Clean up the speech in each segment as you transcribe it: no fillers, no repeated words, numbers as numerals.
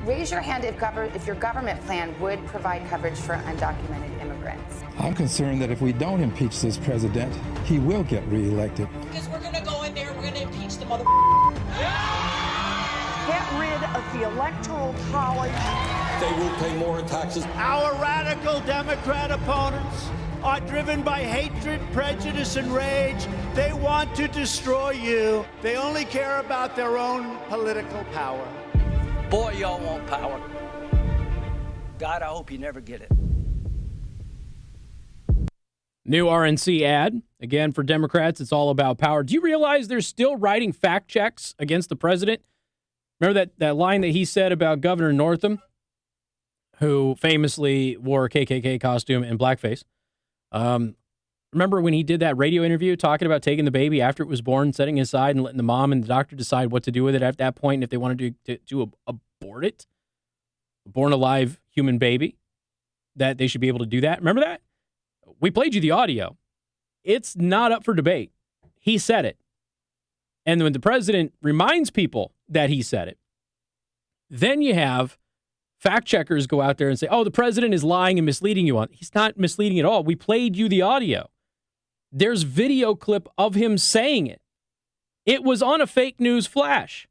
Raise your hand if your government plan would provide coverage for undocumented immigrants. I'm concerned that if we don't impeach this president, he will get reelected. Because we're going to go in there and we're going to impeach the mother. Get rid of the Electoral College. They will pay more in taxes. Our radical Democrat opponents are driven by hatred, prejudice, and rage. They want to destroy you. They only care about their own political power. Boy, y'all want power. God, I hope you never get it. New RNC ad. Again, for Democrats, it's all about power. Do you realize they're still writing fact checks against the president? Remember that line that he said about Governor Northam, who famously wore a KKK costume and blackface? Remember when he did that radio interview talking about taking the baby after it was born, setting it aside and letting the mom and the doctor decide what to do with it at that point, and if they wanted to abort it, a born alive human baby, that they should be able to do that? Remember that? We played you the audio. It's not up for debate. He said it. And when the president reminds people that he said it, then you have fact checkers go out there and say, oh, the president is lying and misleading you on. He's not misleading at all. We played you the audio. There's video clip of him saying it. It was on a fake news flash.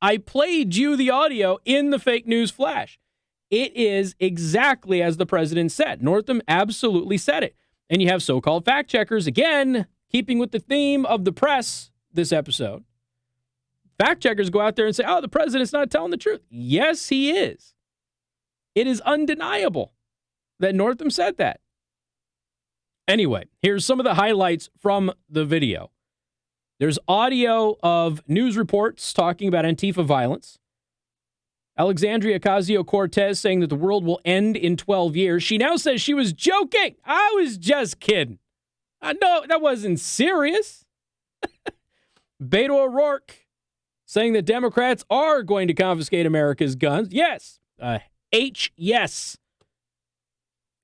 I played you the audio in the fake news flash. It is exactly as the president said. Northam absolutely said it. And you have so-called fact checkers, again, keeping with the theme of the press this episode. Fact checkers go out there and say, oh, the president's not telling the truth. Yes, he is. It is undeniable that Northam said that. Anyway, here's some of the highlights from the video. There's audio of news reports talking about Antifa violence. Alexandria Ocasio-Cortez saying that the world will end in 12 years. She now says she was joking. I was just kidding. No, that wasn't serious. Beto O'Rourke saying that Democrats are going to confiscate America's guns. Yes. Yes.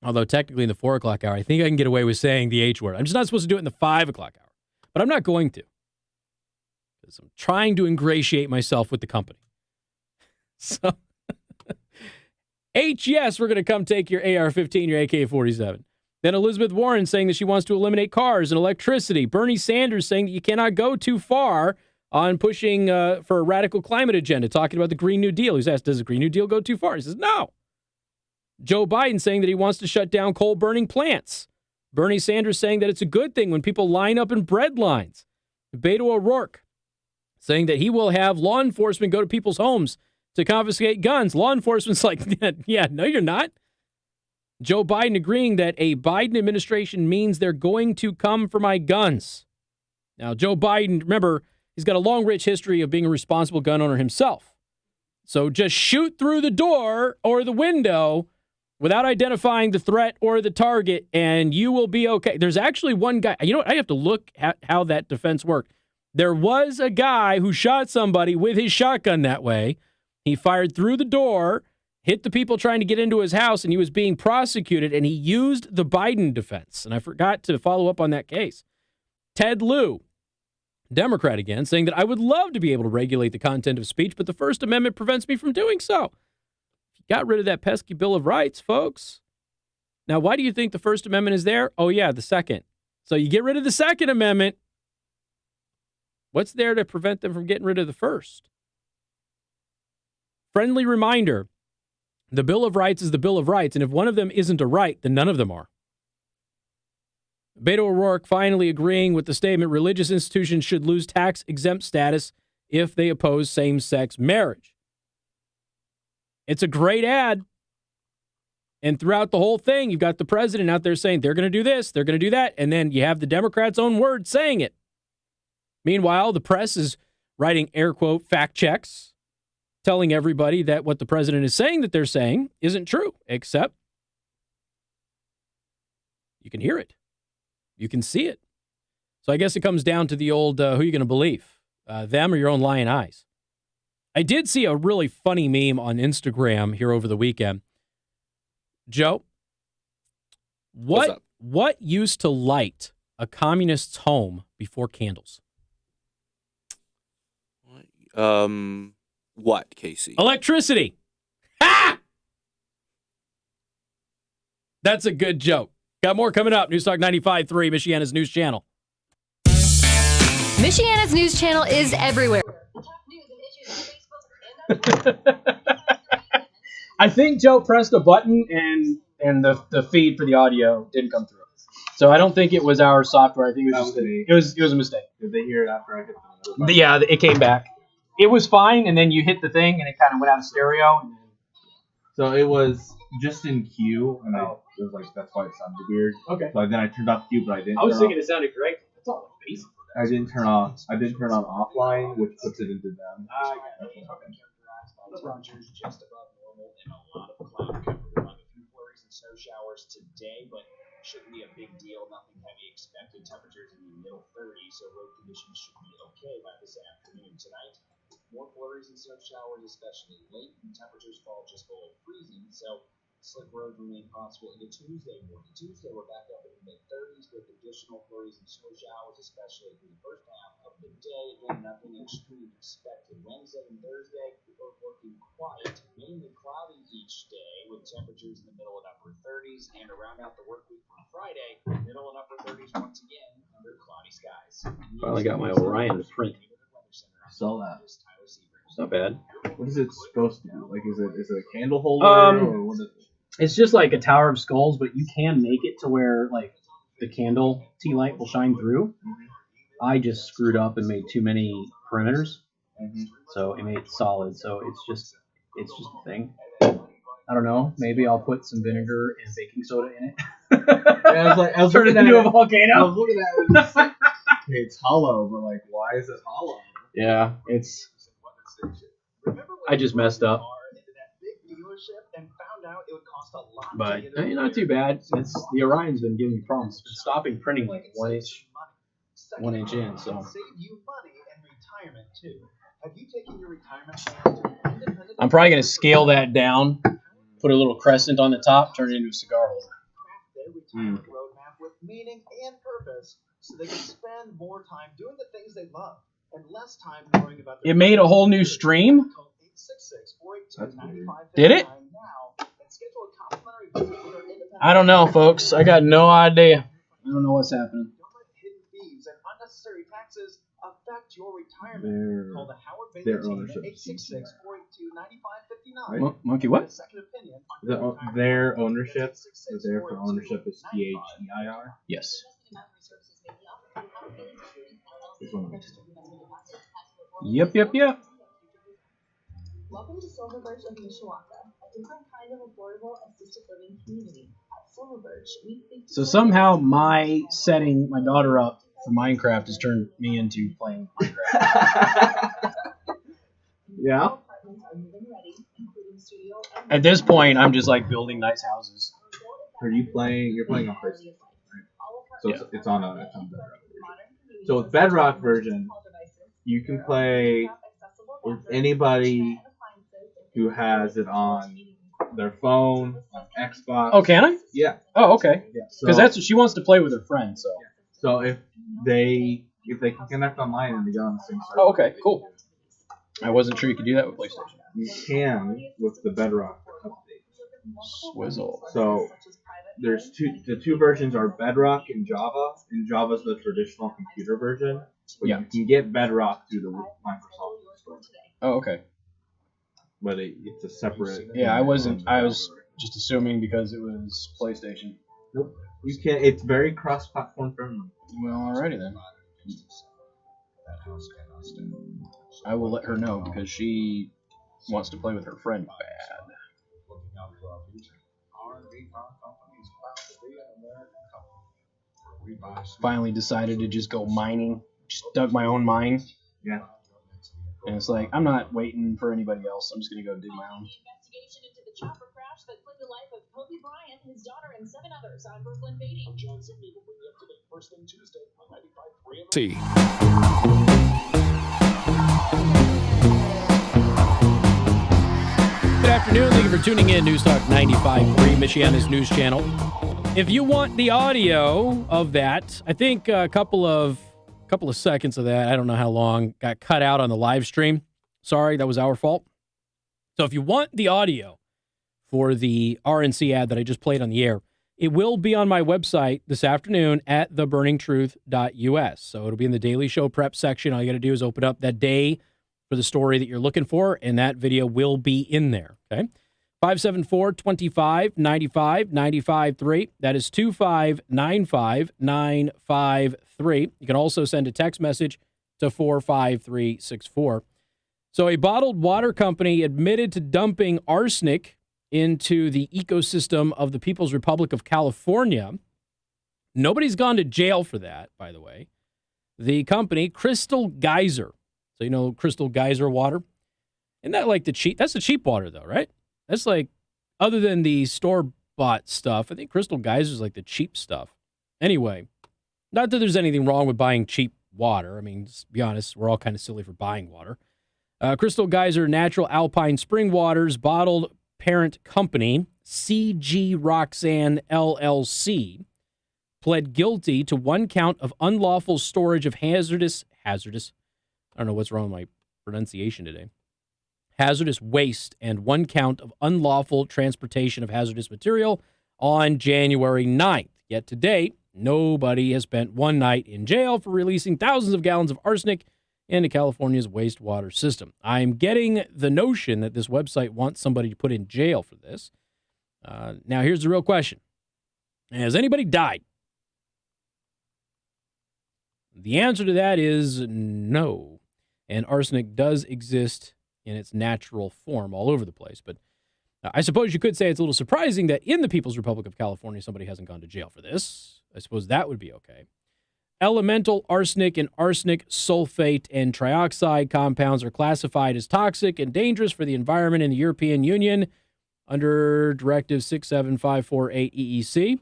Although technically in the 4 o'clock hour, I think I can get away with saying the H word. I'm just not supposed to do it in the 5 o'clock hour. But I'm not going to. Because I'm trying to ingratiate myself with the company. So, yes, we're going to come take your AR-15, your AK-47. Then Elizabeth Warren saying that she wants to eliminate cars and electricity. Bernie Sanders saying that you cannot go too far on pushing for a radical climate agenda, talking about the Green New Deal. He's asked, does the Green New Deal go too far? He says, no. Joe Biden saying that he wants to shut down coal-burning plants. Bernie Sanders saying that it's a good thing when people line up in bread lines. Beto O'Rourke saying that he will have law enforcement go to people's homes to confiscate guns. Law enforcement's like, yeah, no, you're not. Joe Biden agreeing that a Biden administration means they're going to come for my guns. Now, Joe Biden, remember, he's got a long, rich history of being a responsible gun owner himself. So just shoot through the door or the window without identifying the threat or the target, and you will be okay. There's actually one guy. You know what? I have to look at how that defense worked. There was a guy who shot somebody with his shotgun that way. He fired through the door, hit the people trying to get into his house, and he was being prosecuted, and he used the Biden defense. And I forgot to follow up on that case. Ted Lieu, Democrat again, saying that I would love to be able to regulate the content of speech, but the First Amendment prevents me from doing so. Got rid of that pesky Bill of Rights, folks. Now, why do you think the First Amendment is there? Oh, yeah, the Second. So you get rid of the Second Amendment. What's there to prevent them from getting rid of the First? Friendly reminder, the Bill of Rights is the Bill of Rights, and if one of them isn't a right, then none of them are. Beto O'Rourke finally agreeing with the statement, religious institutions should lose tax-exempt status if they oppose same-sex marriage. It's a great ad. And throughout the whole thing, you've got the president out there saying they're going to do this, they're going to do that, and then you have the Democrats' own words saying it. Meanwhile, the press is writing air quote fact checks, telling everybody that what the president is saying that they're saying isn't true, except you can hear it. You can see it. So I guess it comes down to the old, who are you going to believe? Them or your own lying eyes? I did see a really funny meme on Instagram here over the weekend. Joe, what used to light a communist's home before candles? What, Casey? Electricity. That's a good joke. Got more coming up. News Talk 95.3, Michiana's news channel. Michiana's news channel is everywhere. I think Joe pressed a button and the feed for the audio didn't come through. So I don't think it was our software. I think it was a mistake. Did they hear it after I hit the button? Yeah, it came back. It was fine, and then you hit the thing, and it kind of went out of stereo. So it was just in queue, and it was like, that's why it sounded weird. Okay. So then I turned off queue, but I didn't. I was thinking it sounded great. That's all basic. I didn't turn on offline, which puts it into them. Temperatures just above normal and a lot of cloud cover. We'll have a few flurries and snow showers today, but shouldn't be a big deal. Nothing heavy expected. Temperatures in the middle 30s, so road conditions should be okay by this afternoon. Tonight, more flurries and snow showers, especially late, and temperatures fall just below freezing. So slick roads remain possible into Tuesday morning. Tuesday, we're back up in the mid-30s with additional flurries and snow showers, especially through the first half of the day. Again, nothing extreme expected. Wednesday and Thursday, we're looking quiet, mainly cloudy each day, with temperatures in the middle and upper 30s. And around out the work week on Friday, middle and upper 30s once again under cloudy skies. Finally got my Orion to print. I saw that. It's not bad. What is it supposed to be? Like, is it a candle holder or what is it? It's just like a Tower of Skulls, but you can make it to where like the candle tea light will shine through. I just screwed up and made too many perimeters, so it made it solid. So it's just a thing. I don't know. Maybe I'll put some vinegar and baking soda in it. I was turn it into a volcano. I was looking at it. It's hollow, but like, why is it hollow? Yeah, I just messed up. But not too bad. The Orion's been giving me problems. It's been stopping printing like 1 inch in. So I'm probably gonna scale that down, put a little crescent on the top, turn it into a cigar holder. With meaning and purpose, so they can spend more time doing the things they love and less time worrying about. It made a whole new stream. Did it? I don't know, folks. I got no idea. I don't know what's happening. Their ownership. Monkey what? Their ownership. Their for ownership is THEIR. Yes. Yep. Welcome to Silver Birch of Mishawaka, a different kind of affordable assisted living community. At Silver Birch, we think. So somehow my setting my daughter up for Minecraft has turned me into playing Minecraft. Yeah. At this point, I'm just like building nice houses. Are you playing? You're playing on PlayStation, right? So it's on Bedrock. So with Bedrock version, you can play with anybody who has it on their phone, on Xbox. Oh, can I? Yeah. Oh, okay. Yeah. Because that's what she wants to play with her friend. So. So if they can connect online and they go on the same server. Oh, okay, cool. I wasn't sure you could do that with PlayStation. You can with the Bedrock update. Swizzle. So there's the two versions are Bedrock and Java. And Java's the traditional computer version. But you can get Bedrock through the Microsoft store. Oh, okay. But it's a separate. Yeah, I wasn't. I was just assuming because it was PlayStation. Nope. You can. It's very cross-platform friendly. Well, alrighty then. I will let her know because she wants to play with her friend bad. Finally decided to just go mining. Just dug my own mine. Yeah. And it's like, I'm not waiting for anybody else. I'm just going to go dig my own. Investigation into the chopper crash that claimed the life of Kobe Bryant, his daughter, and 7 others on Brooklyn Beatty. John Zimney will bring you up to date first thing Tuesday on 95.3. See. Good afternoon. Thank you for tuning in. News Talk 95.3, Michiana's news channel. If you want the audio of that, I think a couple of seconds of that, I don't know how long, got cut out on the live stream. Sorry, that was our fault. So if you want the audio for the RNC ad that I just played on the air, It will be on my website this afternoon at theburningtruth.us. So it'll be in the Daily Show prep section. All you got to do is open up that day for the story that you're looking for, and that video will be in there, okay? 574-25-95-95-3. That is 2595-953. You can also send a text message to 45364. So a bottled water company admitted to dumping arsenic into the ecosystem of the People's Republic of California. Nobody's gone to jail for that, by the way. The company, Crystal Geyser. So you know Crystal Geyser water? Isn't that like that's the cheap water though, right? That's like, other than the store-bought stuff, I think Crystal Geyser is like the cheap stuff. Anyway, not that there's anything wrong with buying cheap water. I mean, just be honest, we're all kind of silly for buying water. Crystal Geyser Natural Alpine Spring Waters bottled parent company, CG Roxanne LLC, pled guilty to 1 count of unlawful storage of hazardous, I don't know what's wrong with my pronunciation today, hazardous waste, and 1 count of unlawful transportation of hazardous material on January 9th. Yet to date, nobody has spent 1 night in jail for releasing thousands of gallons of arsenic into California's wastewater system. I'm getting the notion that this website wants somebody to put in jail for this. Now, here's the real question. Has anybody died? The answer to that is no. And arsenic does exist in its natural form all over the place. But I suppose you could say it's a little surprising that in the People's Republic of California, somebody hasn't gone to jail for this. I suppose that would be okay. Elemental arsenic and arsenic sulfate and trioxide compounds are classified as toxic and dangerous for the environment in the European Union under Directive 67548 EEC.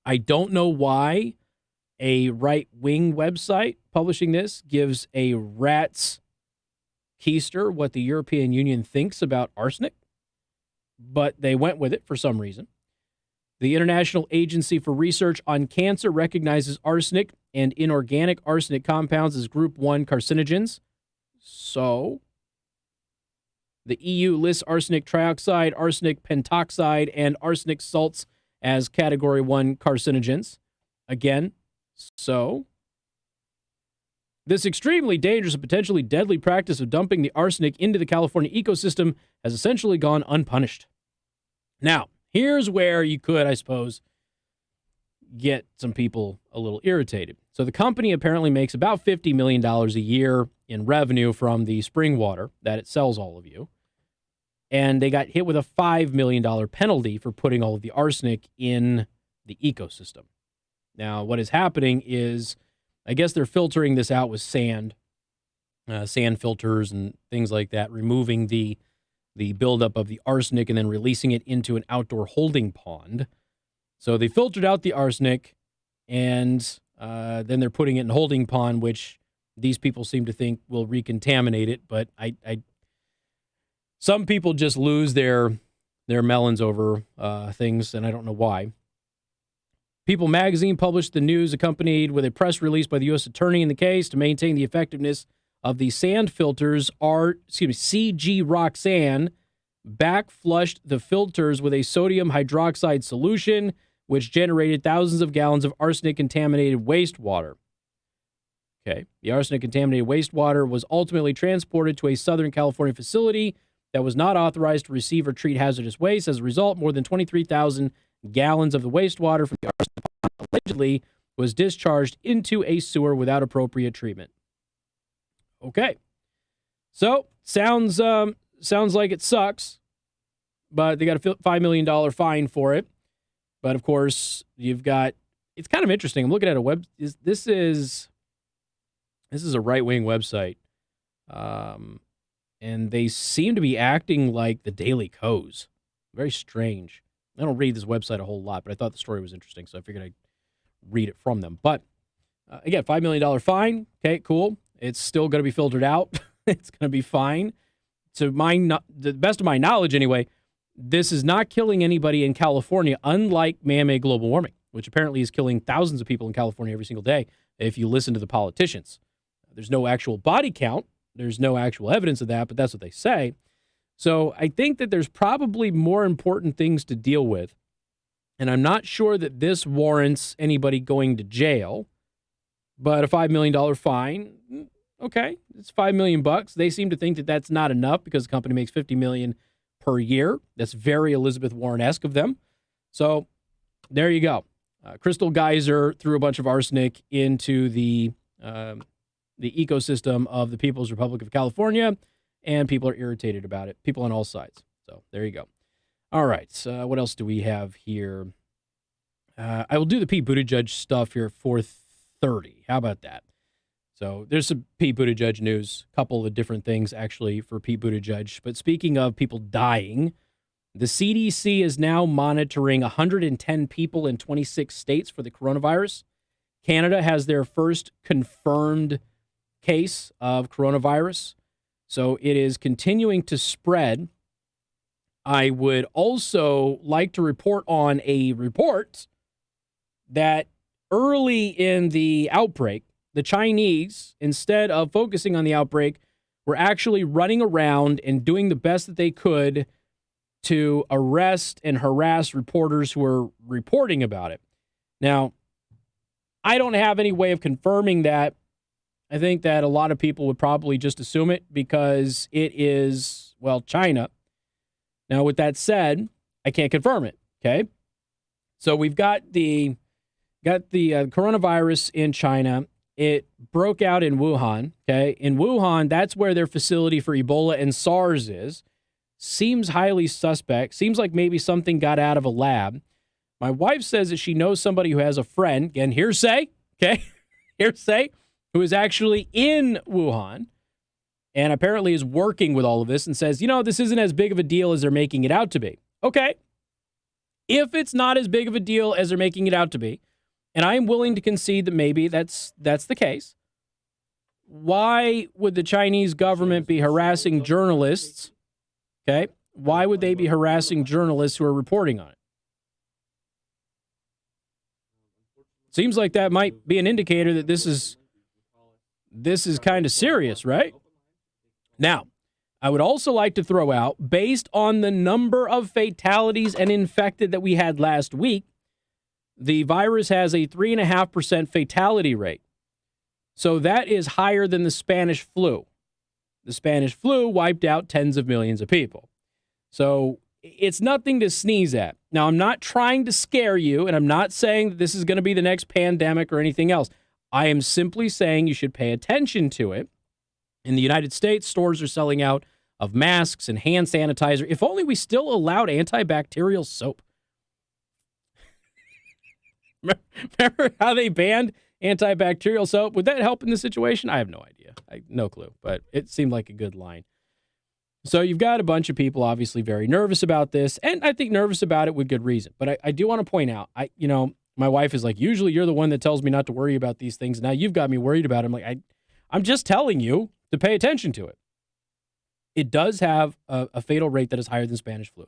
I don't know why a right-wing website publishing this gives a rat's keister what the European Union thinks about arsenic, but they went with it for some reason. The International Agency for Research on Cancer recognizes arsenic and inorganic arsenic compounds as Group 1 carcinogens. So, the EU lists arsenic trioxide, arsenic pentoxide, and arsenic salts as Category 1 carcinogens. Again, so, this extremely dangerous and potentially deadly practice of dumping the arsenic into the California ecosystem has essentially gone unpunished. Now, here's where you could, I suppose, get some people a little irritated. So the company apparently makes about $50 million a year in revenue from the spring water that it sells all of you. And they got hit with a $5 million penalty for putting all of the arsenic in the ecosystem. Now, what is happening is, I guess they're filtering this out with sand filters and things like that, removing the buildup of the arsenic and then releasing it into an outdoor holding pond. So they filtered out the arsenic, and then they're putting it in a holding pond, which these people seem to think will recontaminate it. But some people just lose their melons over things, and I don't know why. People magazine published the news accompanied with a press release by the U.S. Attorney in the case to maintain the effectiveness of the sand filters. CG Roxanne backflushed the filters with a sodium hydroxide solution, which generated thousands of gallons of arsenic-contaminated wastewater. Okay. The arsenic-contaminated wastewater was ultimately transported to a Southern California facility that was not authorized to receive or treat hazardous waste. As a result, more than 23,000 gallons of the wastewater from the arsenic pond allegedly was discharged into a sewer without appropriate treatment. Okay. So, sounds like it sucks, but they got a $5 million fine for it. But, of course, you've got, it's kind of interesting. I'm looking at a web, this is a right-wing website, and they seem to be acting like the Daily Kos. Very strange. I don't read this website a whole lot, but I thought the story was interesting, so I figured I'd read it from them. But, again, $5 million fine. Okay, cool. It's still going to be filtered out. It's going to be fine. To the best of my knowledge, anyway, this is not killing anybody in California, unlike man-made global warming, which apparently is killing thousands of people in California every single day, if you listen to the politicians. There's no actual body count. There's no actual evidence of that, but that's what they say. So I think that there's probably more important things to deal with And I'm not sure that this warrants anybody going to jail, but a $5 million fine, okay, it's $5 million bucks. They seem to think that that's not enough because the company makes $50 million per year. That's very Elizabeth Warren-esque of them. So there you go. Crystal Geyser threw a bunch of arsenic into the ecosystem of the People's Republic of California, and people are irritated about it. People on all sides. So there you go. All right. What else do we have here? I will do the Pete Buttigieg stuff here at 4:30. How about that? So there's some Pete Buttigieg news, a couple of different things actually for Pete Buttigieg. But speaking of people dying, the CDC is now monitoring 110 people in 26 states for the coronavirus. Canada has their first confirmed case of coronavirus. So it is continuing to spread. I would also like to report on a report that early in the outbreak, the Chinese, instead of focusing on the outbreak, were actually running around and doing the best that they could to arrest and harass reporters who were reporting about it. Now, I don't have any way of confirming that. I think that a lot of people would probably just assume it because it is, well, China. Now, with that said, I can't confirm it, okay? So we've got the coronavirus in China. It broke out in Wuhan, okay? In Wuhan, that's where their facility for Ebola and SARS is. Seems highly suspect. Seems like maybe something got out of a lab. My wife says that she knows somebody who has a friend, again, hearsay, okay? Hearsay, who is actually in Wuhan and apparently is working with all of this and says, this isn't as big of a deal as they're making it out to be. Okay. If it's not as big of a deal as they're making it out to be, and I am willing to concede that maybe that's the case, why would the Chinese government be harassing journalists? Okay. Why would they be harassing journalists who are reporting on it? Seems like that might be an indicator that this is kind of serious, right? Now, I would also like to throw out, based on the number of fatalities and infected that we had last week, the virus has a 3.5% fatality rate. So that is higher than the Spanish flu. The Spanish flu wiped out tens of millions of people. So it's nothing to sneeze at. Now, I'm not trying to scare you, and I'm not saying that this is going to be the next pandemic or anything else. I am simply saying you should pay attention to it. In the United States, stores are selling out of masks and hand sanitizer. If only we still allowed antibacterial soap. Remember how they banned antibacterial soap? Would that help in this situation? I have no idea. No clue, but it seemed like a good line. So you've got a bunch of people obviously very nervous about this, and I think nervous about it with good reason. But I do want to point out, my wife is like, usually you're the one that tells me not to worry about these things. Now you've got me worried about it. I'm like, I'm just telling you to pay attention to it. It does have a fatal rate that is higher than Spanish flu.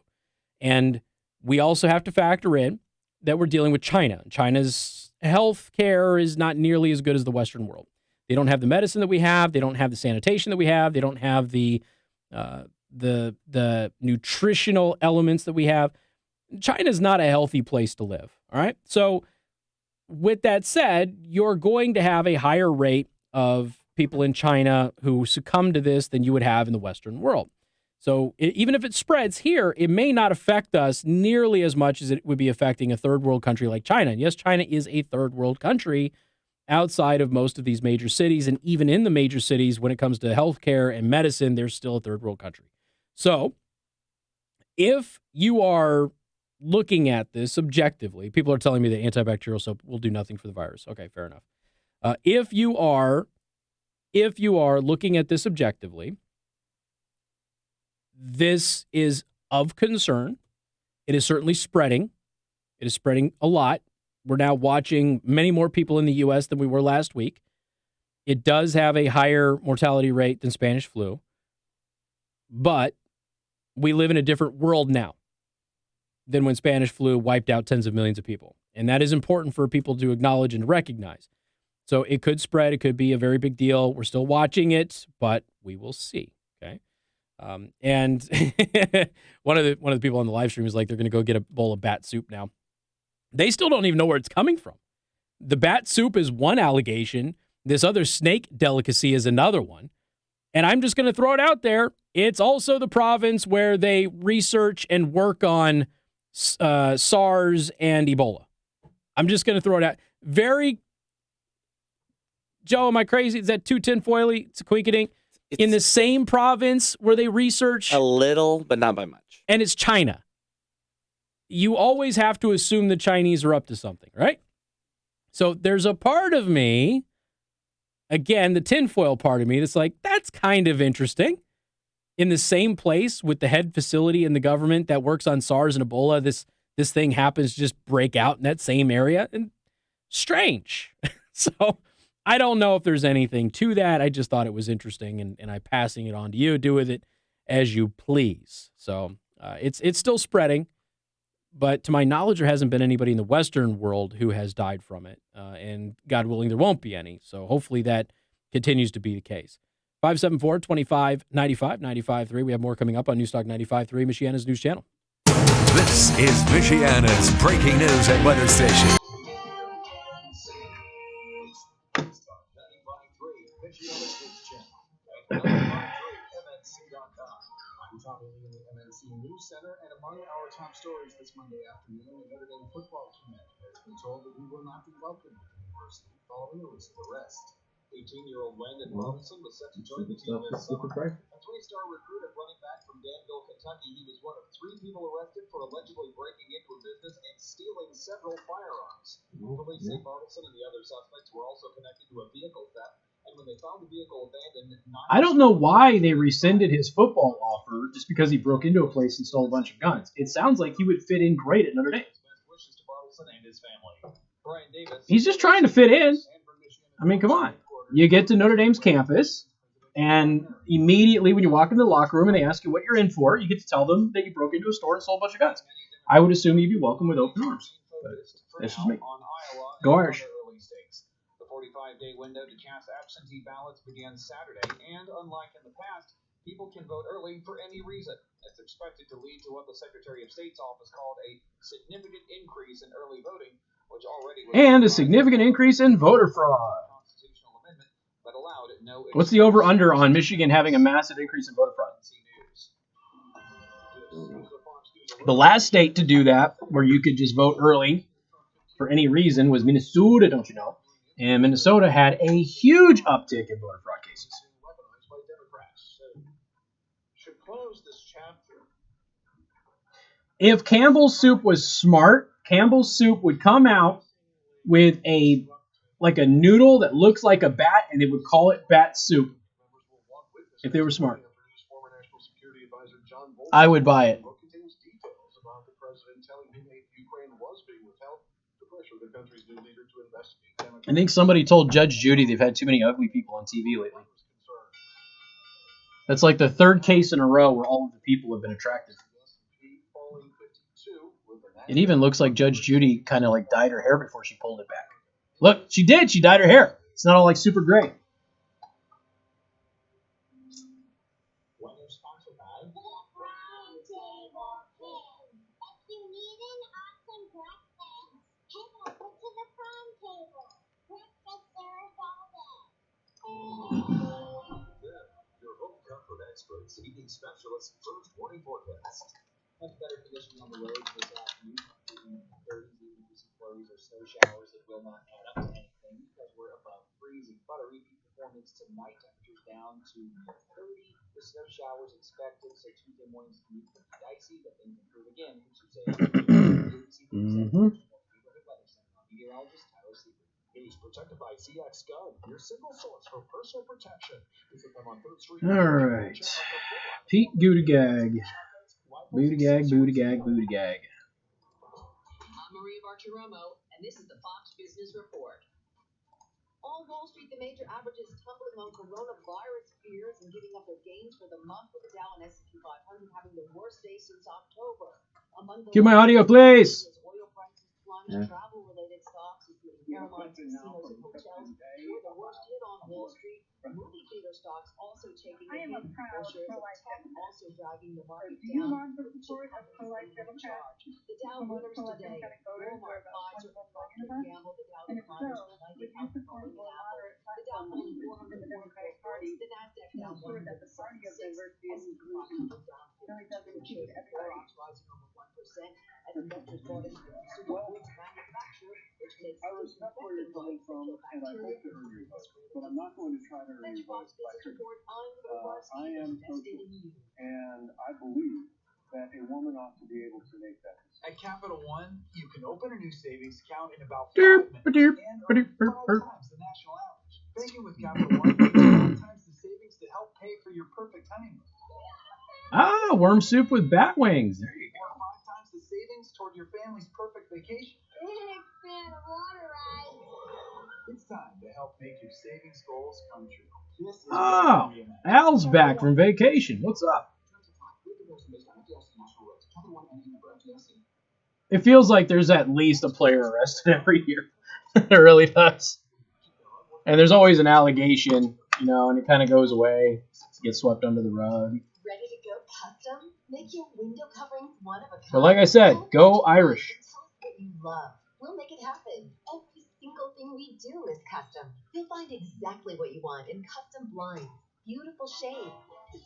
And we also have to factor in that we're dealing with China. China's health care is not nearly as good as the Western world. They don't have the medicine that we have. They don't have the sanitation that we have. They don't have the nutritional elements that we have. China's not a healthy place to live. All right. So with that said, you're going to have a higher rate of people in China who succumb to this than you would have in the Western world. So even if it spreads here, it may not affect us nearly as much as it would be affecting a third world country like China. And yes, China is a third world country outside of most of these major cities. And even in the major cities, when it comes to healthcare and medicine, they're still a third world country. So if you are looking at this objectively, people are telling me that antibacterial soap will do nothing for the virus. Okay, fair enough. If you are looking at this objectively, this is of concern. It is certainly spreading. It is spreading a lot. We're now watching many more people in the U.S. than we were last week. It does have a higher mortality rate than Spanish flu, but we live in a different world now than when Spanish flu wiped out tens of millions of people. And that is important for people to acknowledge and recognize. So it could spread. It could be a very big deal. We're still watching it, but we will see. Okay. And one of the people on the live stream is like, they're going to go get a bowl of bat soup now. They still don't even know where it's coming from. The bat soup is one allegation. This other snake delicacy is another one. And I'm just going to throw it out there. It's also the province where they research and work on SARS and Ebola. I'm just going to throw it out. Joe, am I crazy? Is that too tinfoily? It's a quinkadink. In the same province where they research? A little, but not by much. And it's China. You always have to assume the Chinese are up to something, right? So there's a part of me, again, the tinfoil part of me, that's like, that's kind of interesting. In the same place with the head facility in the government that works on SARS and Ebola, this thing happens to just break out in that same area. And strange. So I don't know if there's anything to that. I just thought it was interesting, and I'm passing it on to you. Do with it as you please. So it's still spreading. But to my knowledge, there hasn't been anybody in the Western world who has died from it. And God willing, there won't be any. So hopefully that continues to be the case. 574-2595, 95.3. We have more coming up on Newstalk 95.3, Michiana's news channel. This is Michiana's breaking news and weather station. Tommy Lee in the MNC News Center, and among our top stories this Monday afternoon, the Notre Dame football commander has been told that he will not be welcome at the university following a recent arrest. 18-year-old Landon Robinson was set to join the team this summer. A three-star recruit at running back from Danville, Kentucky, he was one of 3 people arrested for allegedly breaking into a business and stealing several firearms. Police say Robinson and the other suspects were also connected to a vehicle theft. And when they found the vehicle abandoned, I don't know why they rescinded his football offer just because he broke into a place and stole a bunch of guns. It sounds like he would fit in great at Notre Dame. He's just trying to fit in. I mean, come on. You get to Notre Dame's campus, and immediately when you walk into the locker room and they ask you what you're in for, you get to tell them that you broke into a store and stole a bunch of guns. I would assume you'd be welcome with open arms. But that's just me. Go Irish. 45-day window to cast absentee ballots began Saturday, and unlike in the past, people can vote early for any reason. It's expected to lead to what the Secretary of State's office called a significant increase in early voting, which already was and a significant increase in voter fraud. What's the over-under on Michigan having a massive increase in voter fraud? The last state to do that, where you could just vote early for any reason, was Minnesota, don't you know? And Minnesota had a huge uptick in voter fraud cases. If Campbell's Soup was smart, Campbell's Soup would come out with a noodle that looks like a bat, and they would call it bat soup. If they were smart. I would buy it. I think somebody told Judge Judy they've had too many ugly people on TV lately. That's like the third case in a row where all of the people have been attractive. It even looks like Judge Judy kind of like dyed her hair before she pulled it back. Look, she did. She dyed her hair. It's not all like super gray. Your home comfort experts, heating specialists, first warning forecast. Much better conditions on the roads this afternoon. 30s, even with some flurries or snow showers that will not add up to anything because we're above freezing. Buttery peak performance tonight. Temperatures down to 30. The snow showers expected, so Tuesday mornings can be dicey, but things improve again. Meteorologist Tyler Seaver. Is protected by CX Gun, your single source for personal protection. Visit them on 3rd Street. All right. Pete Buttigieg. Buttigieg. I'm Maria Bartiromo, and this is the Fox Business Report. On Wall Street, the major averages tumbling on coronavirus fears and giving up their gains for the month, with the Dow and S&P 500 having the worst day since October. Among the Give my audio, please. Oil prices plunged, travel-related stocks, including airlines, casinos, and hotels, were the worst hit on Wall Street. Movie theaters stocks also taking I am a proud shares of pro-life tech Democrat. also dragging the market Do you down. want the support of pro-life Democrats? The Dow winners today. Walmart, Pfizer, Procter & Gamble, the Dow And if decliners, so, United would you Health, support Boeing, more and Apple. moderate The Dow platforms falling in the 444 Democratic points. Party The Nasdaq to down ensure that the party of 176. diversity and S&P inclusion 500 down really doesn't 52. include everybody? Xerox rising over 1% as investors bought into the consumer goods manufacturer, which makes I respect where you're coming from, and I hope to earn your vote, but I'm not going to try to earn your vote by tricking. I am social, and I believe that a woman ought to be able to make that decision. At Capital One, you can open a new savings account in about 5 Derp, minutes derp, and derp, earn derp, 5 times the national average. Banking with Capital One gives 5 times the savings to help pay for your perfect honeymoon. Ah, worm soup with bat wings. There you go. Or 5 times the savings toward your family's perfect vacation. Big fan of water rides. It's time to help make your savings goals come true. This is Oh, Al's back from vacation. What's up? It feels like there's at least a player arrested every year. It really does. And there's always an allegation, and it kind of goes away, gets swept under the rug. Ready to go custom? Make your window coverings one of a kind. But like I said, go Irish. What you love. We'll make it happen. Every single thing we do is custom. You'll find exactly what you want in custom blinds, beautiful shades,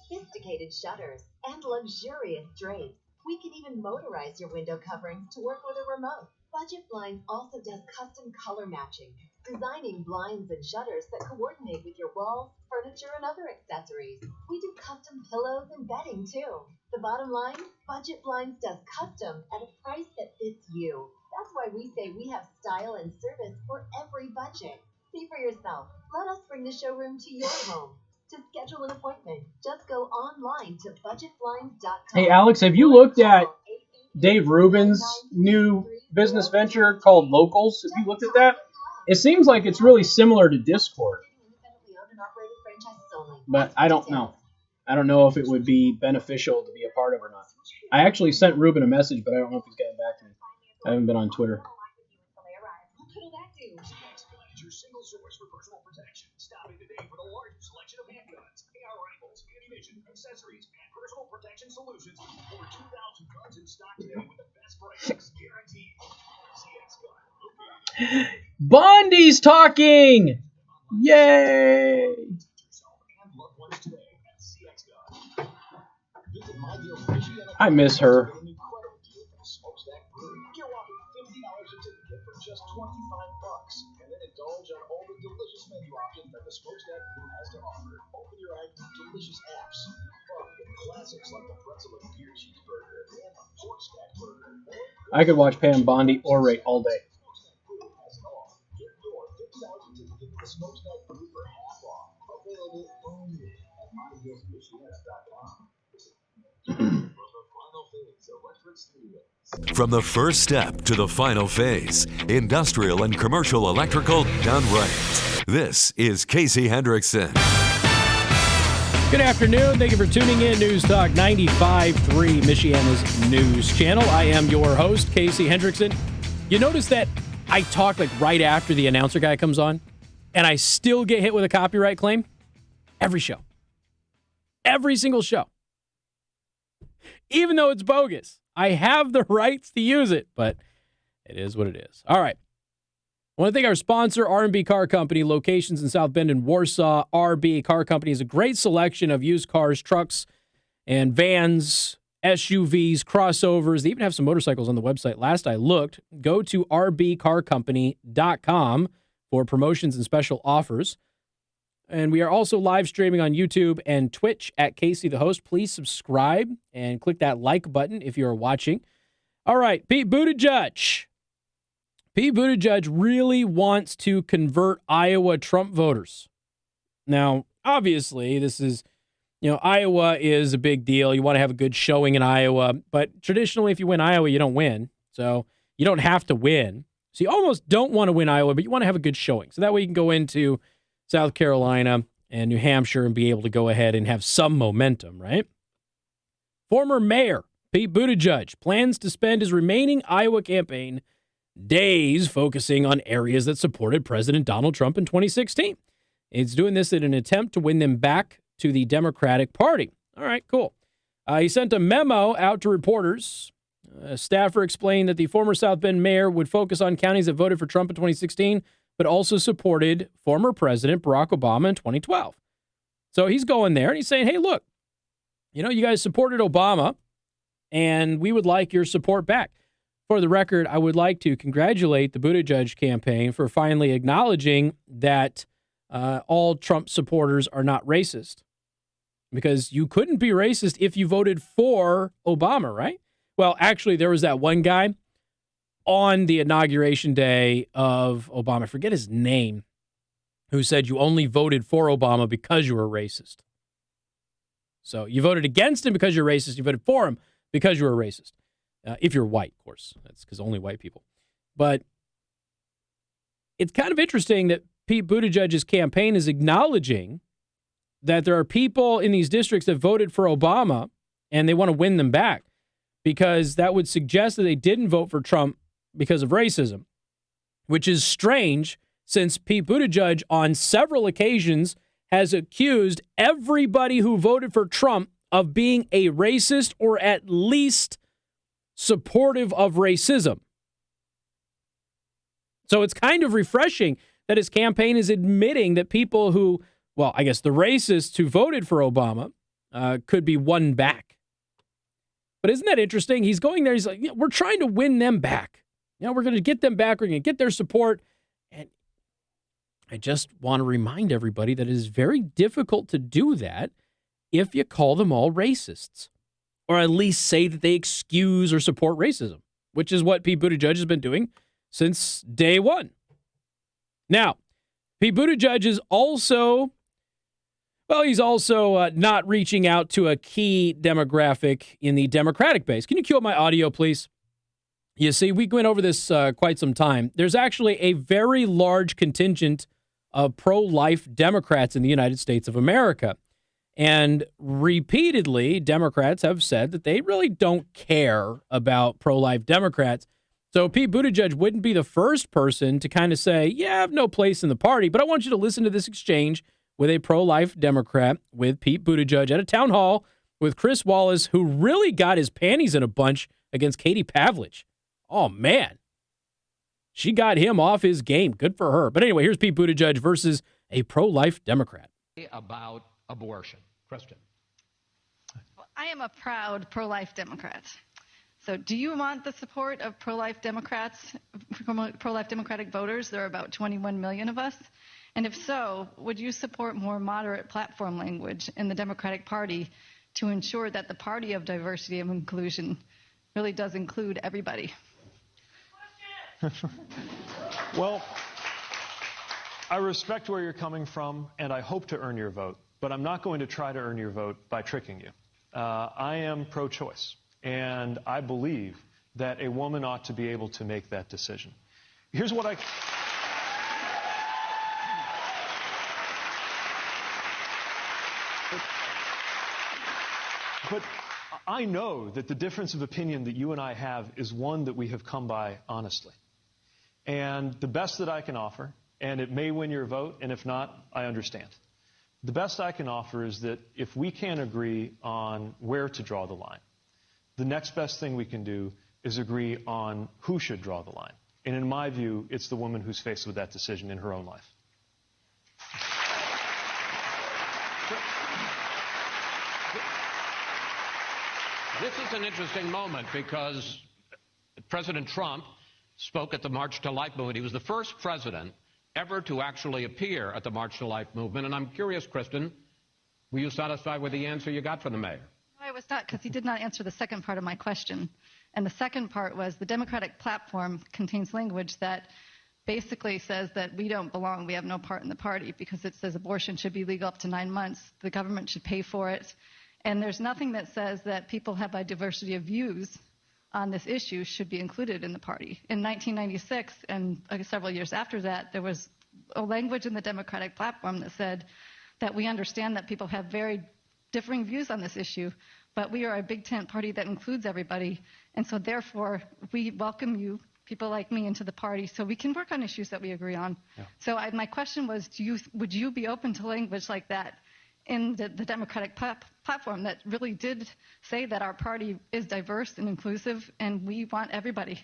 sophisticated shutters, and luxurious drapes. We can even motorize your window coverings to work with a remote. Budget Blinds also does custom color matching, designing blinds and shutters that coordinate with your walls, furniture, and other accessories. We do custom pillows and bedding too. The bottom line, Budget Blinds does custom at a price that fits you. That's why we say we have style and service for every budget. See for yourself. Let us bring the showroom to your home. To schedule an appointment, just go online to budgetblinds.com. Hey, Alex, have you looked at Dave Rubin's new business venture called Locals? Have you looked at that? It seems like it's really similar to Discord. But I don't know. I don't know if it would be beneficial to be a part of or not. I actually sent Rubin a message, but I don't know if he's getting back to me. I haven't been on Twitter. Your single source for personal protection. Stopping today for the largest selection of handguns, AR rifles, ammunition, accessories, and personal protection solutions. Over 2,000 guns in stock today with the best prices guaranteed. CX Gun. Bondi's talking! Yay! And loved ones today at CX Gun. Visit My Deal Fishy and I miss her. an incredible deal for the Smokestack Brewery. Get a whopping $50 certificate for just $25. And then indulge on all the delicious menu options that the Smokestack Brew has to offer. Open your eyes to delicious apps, fun with classics like the pretzel and beer cheeseburger and the pork stack burger. I could watch Pam Bondi orate all day. Smokestack Brew has it all. Get your $50 certificate for the Smokestack Brew for half off. Available only at MyDealsMichiana.com. From the first step to the final phase, industrial and commercial electrical done right. This is Casey Hendrickson. Good afternoon. Thank you for tuning in. News Talk 95.3, Michiana's news channel. I am your host, Casey Hendrickson. You notice that I talk like right after the announcer guy comes on, and I still get hit with a copyright claim? Every show. Every single show. Even though it's bogus. I have the rights to use it, but it is what it is. All right. I want to thank our sponsor, R&B Car Company, locations in South Bend and Warsaw. RB Car Company is a great selection of used cars, trucks, and vans, SUVs, crossovers. They even have some motorcycles on the website. Last I looked, go to rbcarcompany.com for promotions and special offers. And we are also live streaming on YouTube and Twitch at Casey the Host. Please subscribe and click that like button if you are watching. All right, Pete Buttigieg. Pete Buttigieg really wants to convert Iowa Trump voters. Now, obviously, this is, Iowa is a big deal. You want to have a good showing in Iowa. But traditionally, if you win Iowa, you don't win. So you don't have to win. So you almost don't want to win Iowa, but you want to have a good showing. So that way you can go into South Carolina and New Hampshire and be able to go ahead and have some momentum, right? Former Mayor Pete Buttigieg plans to spend his remaining Iowa campaign days focusing on areas that supported President Donald Trump in 2016. It's doing this in an attempt to win them back to the Democratic Party. All right, cool. He sent a memo out to reporters. A staffer explained that the former South Bend mayor would focus on counties that voted for Trump in 2016, but also supported former President Barack Obama in 2012. So he's going there and he's saying, hey, look, you guys supported Obama and we would like your support back. For the record, I would like to congratulate the Buttigieg campaign for finally acknowledging that all Trump supporters are not racist. Because you couldn't be racist if you voted for Obama, right? Well, actually, there was that one guy on the inauguration day of Obama, I forget his name, who said you only voted for Obama because you were racist. So you voted against him because you're racist. You voted for him because you were racist. If you're white, of course. That's because only white people. But it's kind of interesting that Pete Buttigieg's campaign is acknowledging that there are people in these districts that voted for Obama and they want to win them back, because that would suggest that they didn't vote for Trump because of racism, which is strange since Pete Buttigieg on several occasions has accused everybody who voted for Trump of being a racist or at least supportive of racism. So it's kind of refreshing that his campaign is admitting that people who, well, I guess the racists who voted for Obama could be won back. But isn't that interesting? He's going there. He's like, we're trying to win them back. We're going to get them back. We're going to get their support. And I just want to remind everybody that it is very difficult to do that if you call them all racists, or at least say that they excuse or support racism, which is what Pete Buttigieg has been doing since day one. Now, Pete Buttigieg is also, he's also not reaching out to a key demographic in the Democratic base. Can you cue up my audio, please? You see, we went over this quite some time. There's actually a very large contingent of pro-life Democrats in the United States of America. And repeatedly, Democrats have said that they really don't care about pro-life Democrats. So Pete Buttigieg wouldn't be the first person to kind of say, yeah, I have no place in the party. But I want you to listen to this exchange with a pro-life Democrat, with Pete Buttigieg at a town hall with Chris Wallace, who really got his panties in a bunch against Katie Pavlich. Oh, man. She got him off his game. Good for her. But anyway, here's Pete Buttigieg versus a pro-life Democrat. About abortion. Kristen. Well, I am a proud pro-life Democrat. So do you want the support of pro-life Democrats, pro-life Democratic voters? There are about 21 million of us. And if so, would you support more moderate platform language in the Democratic Party to ensure that the party of diversity and inclusion really does include everybody? Well, I respect where you're coming from, and I hope to earn your vote, but I'm not going to try to earn your vote by tricking you. I am pro-choice, and I believe that a woman ought to be able to make that decision. Here's what But I know that the difference of opinion that you and I have is one that we have come by honestly. And the best that I can offer, and it may win your vote, and if not, I understand. The best I can offer is that if we can't agree on where to draw the line, the next best thing we can do is agree on who should draw the line. And in my view, it's the woman who's faced with that decision in her own life. This is an interesting moment because President Trump spoke at the March to Life movement. He was the first president ever to actually appear at the March to Life movement. And I'm curious, Kristen, were you satisfied with the answer you got from the mayor? No, I was not, because he did not answer the second part of my question. And the second part was the Democratic platform contains language that basically says that we don't belong, we have no part in the party, because it says abortion should be legal up to 9 months, the government should pay for it. And there's nothing that says that people have a diversity of views on this issue should be included in the party. In 1996 and several years after that, there was a language in the Democratic platform that said that we understand that people have very differing views on this issue, but we are a big tent party that includes everybody, and so therefore we welcome you people like me into the party so we can work on issues that we agree on. Yeah. So my question was, would you be open to language like that in the Democratic platform that really did say that our party is diverse and inclusive and we want everybody?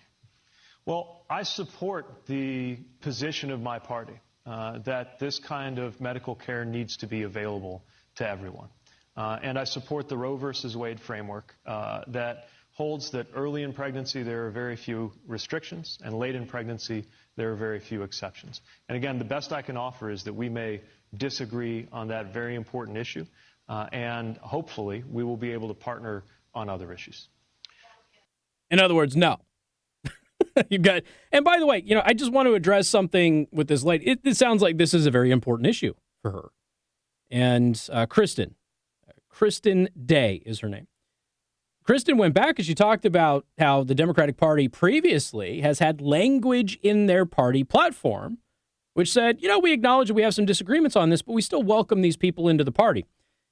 Well, I support the position of my party that this kind of medical care needs to be available to everyone. And I support the Roe versus Wade framework that holds that early in pregnancy there are very few restrictions, and late in pregnancy there are very few exceptions. And again, the best I can offer is that we may disagree on that very important issue, and hopefully we will be able to partner on other issues. In other words, no. And by the way, I just want to address something with this lady. It sounds like this is a very important issue for her. And Kristen Day is her name. Kristen went back and she talked about how the Democratic Party previously has had language in their party platform which said, we acknowledge that we have some disagreements on this, but we still welcome these people into the party.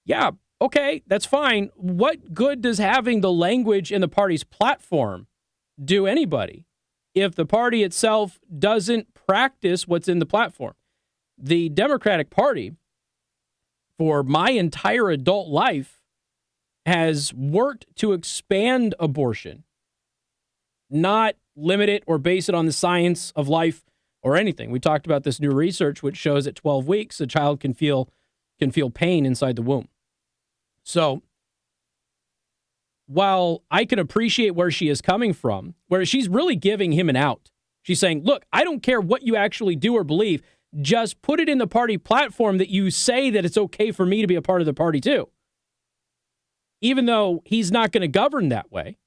Yeah, okay, that's fine. What good does having the language in the party's platform do anybody if the party itself doesn't practice what's in the platform? The Democratic Party, for my entire adult life, has worked to expand abortion, not limit it or base it on the science of life or anything. We talked about this new research which shows at 12 weeks a child can feel pain inside the womb. So while I can appreciate where she is coming from, where she's really giving him an out, she's saying, look, I don't care what you actually do or believe. Just put it in the party platform that you say that it's okay for me to be a part of the party too. Even though he's not going to govern that way,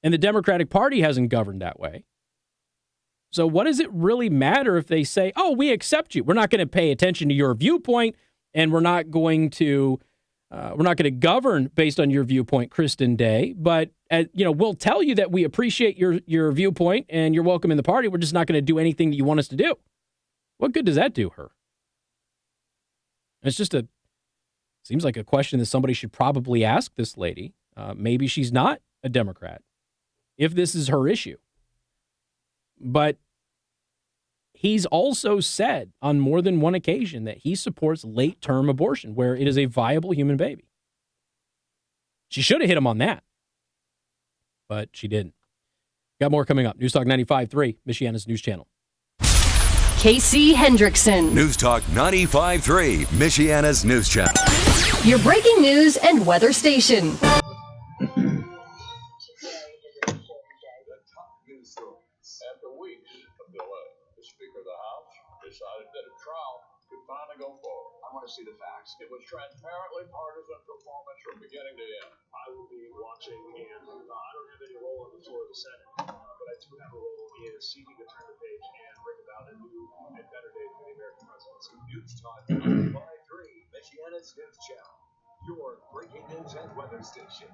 and the Democratic Party hasn't governed that way. So what does it really matter if they say, oh, we accept you. We're not going to pay attention to your viewpoint, and we're not going to govern based on your viewpoint, Kristen Day. But we'll tell you that we appreciate your viewpoint and you're welcome in the party. We're just not going to do anything that you want us to do. What good does that do her? It's just seems like a question that somebody should probably ask this lady. Maybe she's not a Democrat, if this is her issue. But he's also said on more than one occasion that he supports late-term abortion, where it is a viable human baby. She should have hit him on that, but she didn't. Got more coming up. News Talk 95.3, Michiana's news channel. Casey Hendrickson. News Talk 95.3, Michiana's news channel. Your breaking news and weather station. After weeks of delay, the Speaker of the House decided that a trial could finally go forward. I want to see the facts. It was transparently partisan performance from beginning to end. I will be watching, and I don't have any role on the floor of the Senate, but I do have a role in seeking to turn the page and bring about a new and better day for the American presidency. News Talk 95.3, Michiana's news channel. Your breaking news and weather station.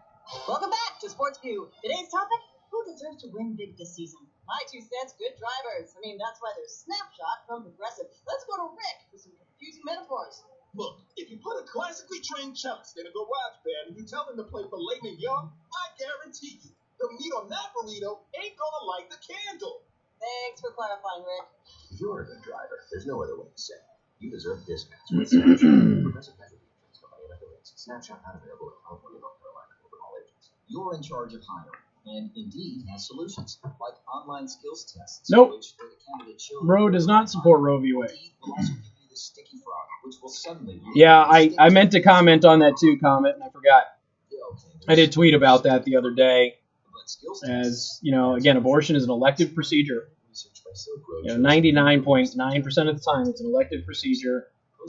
Welcome back to Sports View. Today's topic: who deserves to win big this season? My 2 cents, good drivers. I mean, that's why there's Snapshot from Progressive. Let's go to Rick for some confusing metaphors. Look, if you put a classically trained chumps in a garage band and you tell them to play Filet Mignon, I guarantee you, the meat on that burrito ain't gonna light the candle. Thanks for clarifying, Rick. You're a good driver. There's no other way to say it. You deserve discounts with Snapshot. Progressive Casualty Insurance Company and affiliates. Snapshot not available in California, North Carolina, or all agents. You're in charge of hiring, and Indeed has solutions like online skills tests. Nope. Which the candidate shows Roe does not support Roe v. Wade. will also give you the sticky frog, which will suddenly. Yeah, I meant to comment on that too, and I forgot. I did tweet about that the other day. As again, abortion is an elective procedure. 99.9% of the time, it's an elective procedure.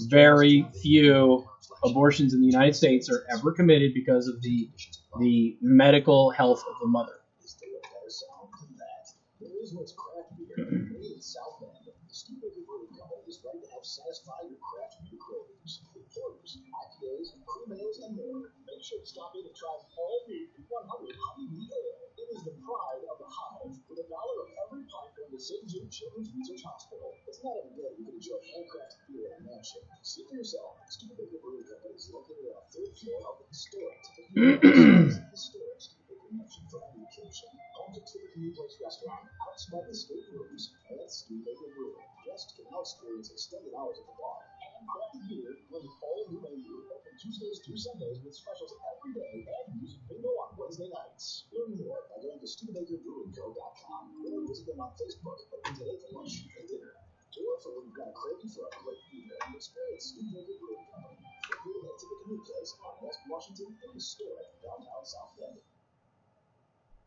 Very few abortions in the United States are ever committed because of the medical health of the mother. There is what's craft beer. Made in Southland, the Steve Baker Brewing Company is ready to help satisfy your craft beer cravings. Porters, IPAs, cream ales, and more. Make sure to stop in and try all the 100 Honey Ale. It is the pride of the Hive, with $1 of every pint going to St. Jude Children's Research Hospital. It's not every day you can enjoy handcrafted beer at a mansion. See for yourself. Steve Baker Brewing Company is located on the 3rd floor of the historic Steve Baker Mansion for every occasion. Home to typical new place restaurant, Outsmart Escape Rooms, and Studebaker Brewing. Guests can now experience extended hours at the bar and crafted beer with an all-new menu. Open Tuesdays through Sundays with specials every day and music bingo on Wednesday nights. Learn more by going to StudebakerBrewingCo.com or visit them on Facebook. Open today for lunch and dinner. Or for when you've got a craving for a great beer, experience Studebaker Brewing Company. Located at Tippecanoe Place on West Washington in historic downtown South Bend.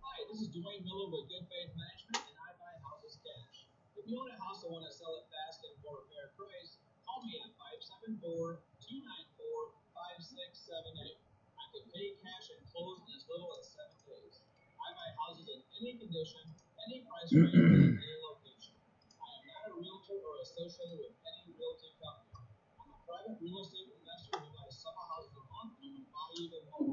Hi, this is Dwayne Miller with Good Faith Management, and I buy houses cash. If you own a house and want to sell it fast and for a fair price, call me at 574-294-5678. I can pay cash and close in as little as 7 days. I buy houses in any condition, any price range, and any location. I am not a realtor or associated with any realty company. I'm a private real estate investor who buys summer houses a month and will buy even more.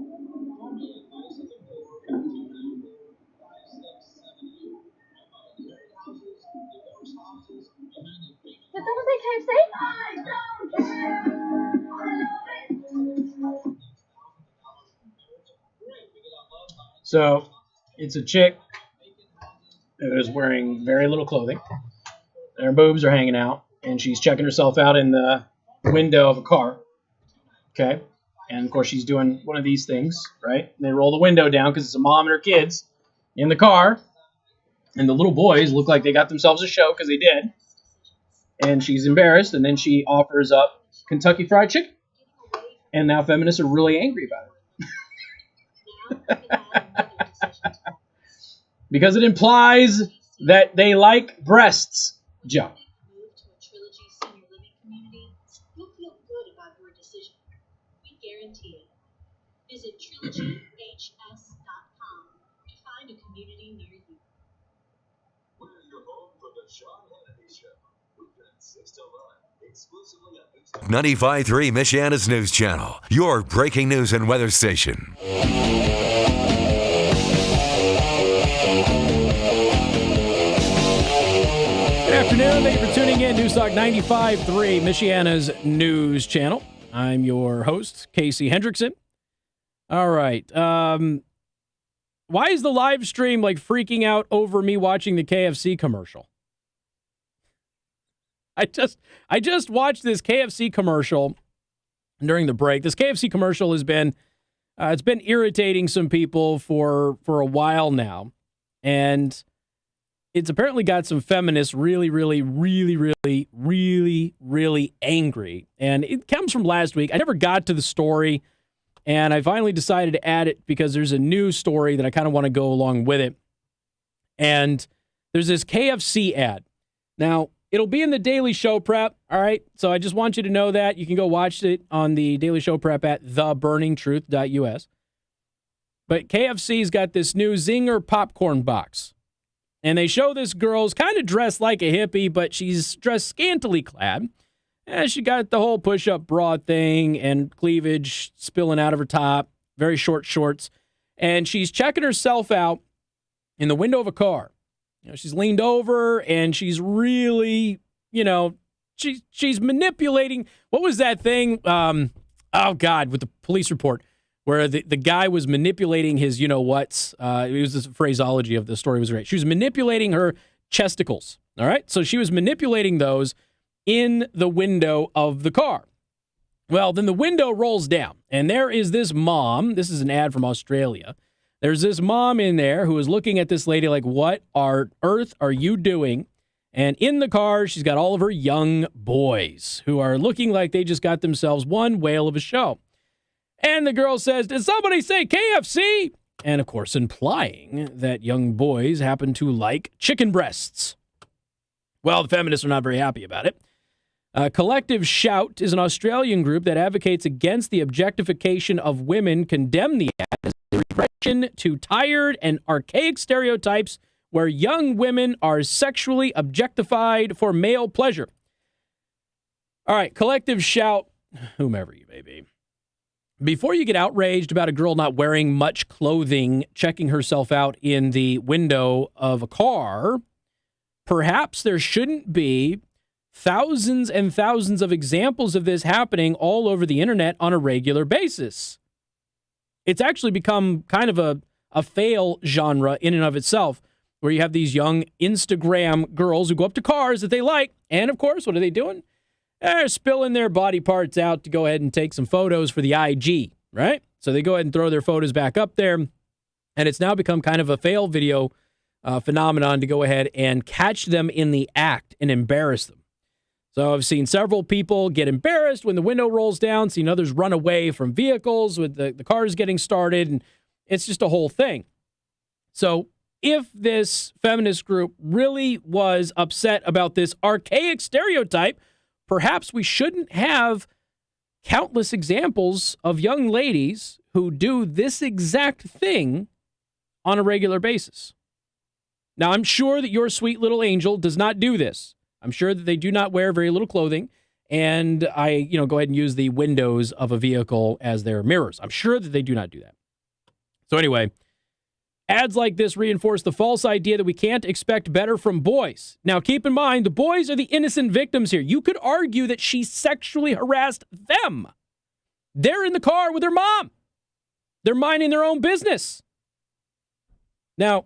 Call me at 574-294-5678. I buy married houses, divorce houses, behind the famous. Did that say KFC? So it's a chick who is wearing very little clothing. Her boobs are hanging out, and she's checking herself out in the window of a car. Okay, and of course she's doing one of these things, right? They roll the window down because it's a mom and her kids in the car, and the little boys look like they got themselves a show because they did. And she's embarrassed, and then she offers up Kentucky Fried Chicken, and now feminists are really angry about it because it implies that they like breasts. Joe. Move to a Trilogy senior living community, you'll feel good about your decision. We guarantee it. Visit TrilogyHS.com to find a community near you. We're your home for the Sean Hannity Show. Weekend 6 to 9, exclusively on News 95.3 Michiana's News Channel, your breaking news and weather station. Good afternoon. Thank you for tuning in. Newstalk 95.3, Michiana's News Channel. I'm your host, Casey Hendrickson. All right. Why is the live stream like freaking out over me watching the KFC commercial? I just watched this KFC commercial during the break. This KFC commercial has been it's been irritating some people for a while now, and it's apparently got some feminists really angry. And it comes from last week. I never got to the story, and I finally decided to add it because there's a new story that I kind of want to go along with it. And there's this KFC ad. Now, it'll be in the Daily Show Prep, all right? So I just want you to know that. You can go watch it on the Daily Show Prep at theburningtruth.us. But KFC's got this new Zinger popcorn box. And they show this girl's kind of dressed like a hippie, but she's dressed scantily clad. And she got the whole push-up bra thing and cleavage spilling out of her top, very short shorts. And she's checking herself out in the window of a car. You know, she's leaned over and she's really, she's manipulating. What was that thing? With the police report where the guy was manipulating his you-know-whats. It was the phraseology of the story was great. She was manipulating her chesticles, all right? So she was manipulating those in the window of the car. Well, then the window rolls down, and there is this mom. This is an ad from Australia. There's this mom in there who is looking at this lady like, what on earth are you doing? And in the car, she's got all of her young boys who are looking like they just got themselves one whale of a show. And the girl says, did somebody say KFC? And, of course, implying that young boys happen to like chicken breasts. Well, the feminists are not very happy about it. Collective Shout is an Australian group that advocates against the objectification of women, condemn the ad as a regression to tired and archaic stereotypes where young women are sexually objectified for male pleasure. All right, Collective Shout, whomever you may be. Before you get outraged about a girl not wearing much clothing, checking herself out in the window of a car, perhaps there shouldn't be thousands and thousands of examples of this happening all over the internet on a regular basis. It's actually become kind of a fail genre in and of itself, where you have these young Instagram girls who go up to cars that they like. And, of course, what are they doing? They're spilling their body parts out to go ahead and take some photos for the IG, right? So they go ahead and throw their photos back up there. And it's now become kind of a fail video phenomenon to go ahead and catch them in the act and embarrass them. So I've seen several people get embarrassed when the window rolls down, seen others run away from vehicles with the cars getting started, and it's just a whole thing. So if this feminist group really was upset about this archaic stereotype, perhaps we shouldn't have countless examples of young ladies who do this exact thing on a regular basis. Now, I'm sure that your sweet little angel does not do this. I'm sure that they do not wear very little clothing, and I, go ahead and use the windows of a vehicle as their mirrors. I'm sure that they do not do that. So anyway, ads like this reinforce the false idea that we can't expect better from boys. Now, keep in mind, the boys are the innocent victims here. You could argue that she sexually harassed them. They're in the car with their mom. They're minding their own business. Now,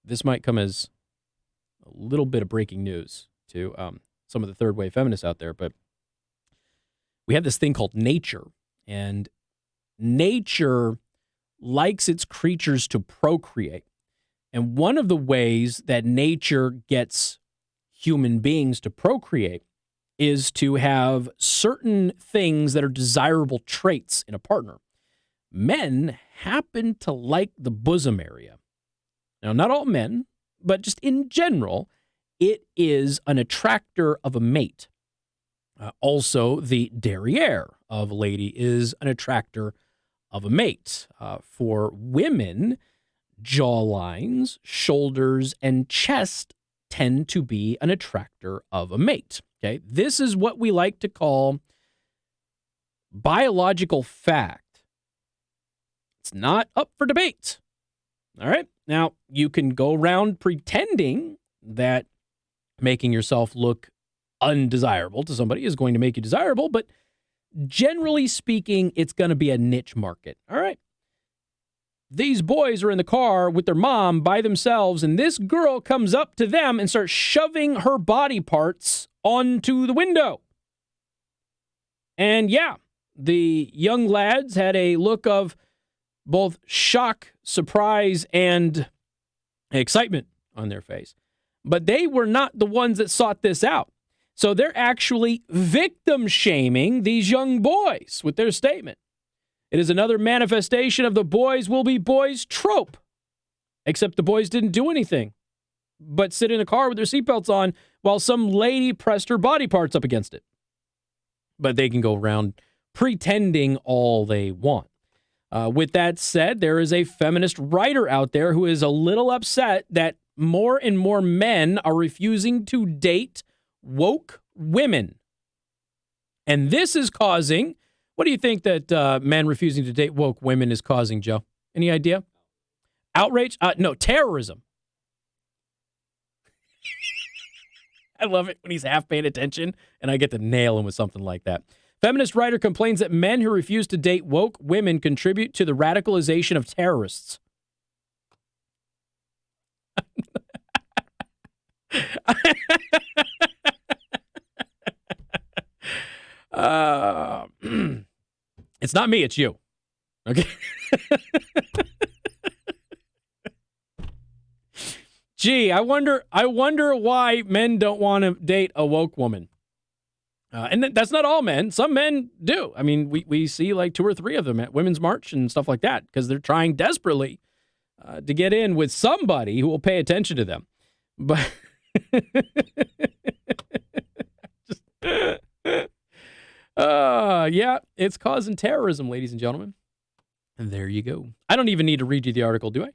this might come as a little bit of breaking news to some of the third wave feminists out there, but we have this thing called nature, and nature likes its creatures to procreate. And one of the ways that nature gets human beings to procreate is to have certain things that are desirable traits in a partner. Men happen to like the bosom area. Now, not all men, but just in general, it is an attractor of a mate. Also, the derriere of a lady is an attractor of a mate. For women, jawlines, shoulders, and chest tend to be an attractor of a mate. Okay, this is what we like to call biological fact. It's not up for debate. All right. Now, you can go around pretending that making yourself look undesirable to somebody is going to make you desirable, but generally speaking, it's going to be a niche market. All right. These boys are in the car with their mom by themselves, and this girl comes up to them and starts shoving her body parts onto the window. And yeah, the young lads had a look of both shock, surprise, and excitement on their face. But they were not the ones that sought this out. So they're actually victim shaming these young boys with their statement. It is another manifestation of the boys will be boys trope. Except the boys didn't do anything but sit in a car with their seatbelts on while some lady pressed her body parts up against it. But they can go around pretending all they want. With that said, there is a feminist writer out there who is a little upset that more and more men are refusing to date woke women. And this is causing, what do you think that men refusing to date woke women is causing, Joe? Any idea? Outrage? No, terrorism. I love it when he's half paying attention and I get to nail him with something like that. Feminist writer complains that men who refuse to date woke women contribute to the radicalization of terrorists. It's not me, it's you. Okay. Gee, I wonder why men don't want to date a woke woman. And that's not all men. Some men do. I mean, we see like 2 or 3 of them at Women's March and stuff like that because they're trying desperately to get in with somebody who will pay attention to them. But yeah, it's causing terrorism, ladies and gentlemen. And there you go. I don't even need to read you the article, do I?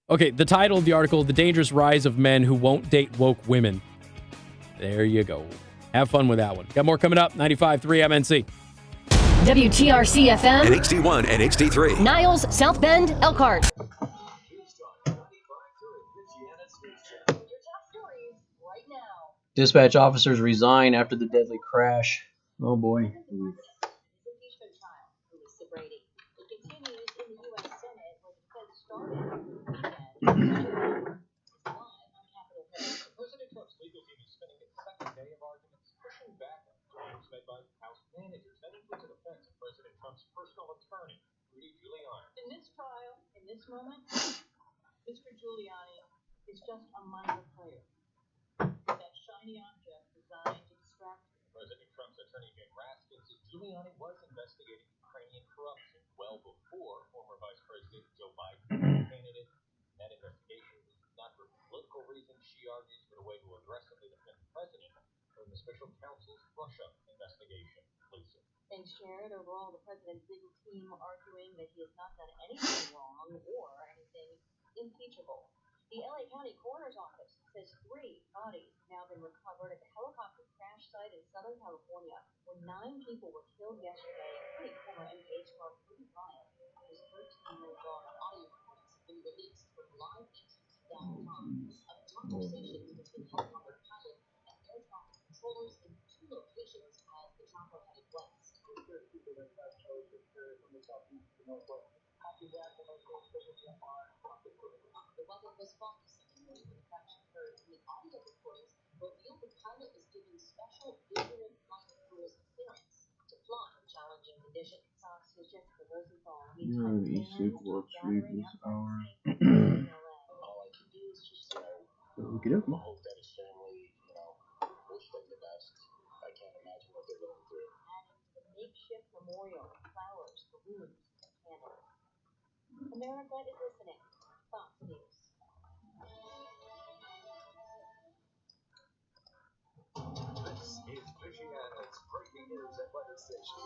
Okay, the title of the article, The Dangerous Rise of Men Who Won't Date Woke Women. There you go. Have fun with that one. Got more coming up. 95.3 MNC. WTRC FM. And HD1 and HD3. Niles, South Bend, Elkhart. Dispatch officers resign after the deadly crash. Oh boy. moment? Mr. Giuliani is just a minor player. That shiny object designed to distract. President Trump's attorney Jim Raskin said Giuliani was investigating Ukrainian corruption well before former Vice President Joe Biden was candidate. That investigation was not for political reasons, she argues, but a way to aggressively defend the president from the special counsel's Russia investigation. Lisa. Thanks, Jared. Overall, the president didn't seem arguing that he has not done anything wrong or anything impeachable. The LA County Coroner's Office says 3 bodies have now been recovered at the helicopter crash site in Southern California, where 9 people were killed yesterday, including former NPH star Rudy Bryant, whose 13-year-old audio recordings have been released from live.com of conversations between helicopter pilot and air traffic controllers in 2 locations as the chopper headed west. People that have chosen from the southeast to the northwest. Happy that the most special The weather was foggy Sunday morning when the crash occurred, and the audio recordings revealed the pilot was given special ignorant flight rules clearance to fly in challenging conditions. Fox News' Jessica Rosenthal meets with fans gathering hour. All I can do is just hope that his family, wish them the best. I can't imagine what they're going through. adding to the makeshift memorial with flowers, balloons, and candles. America is listening. Fox News. This is Michiana's breaking news at weather station.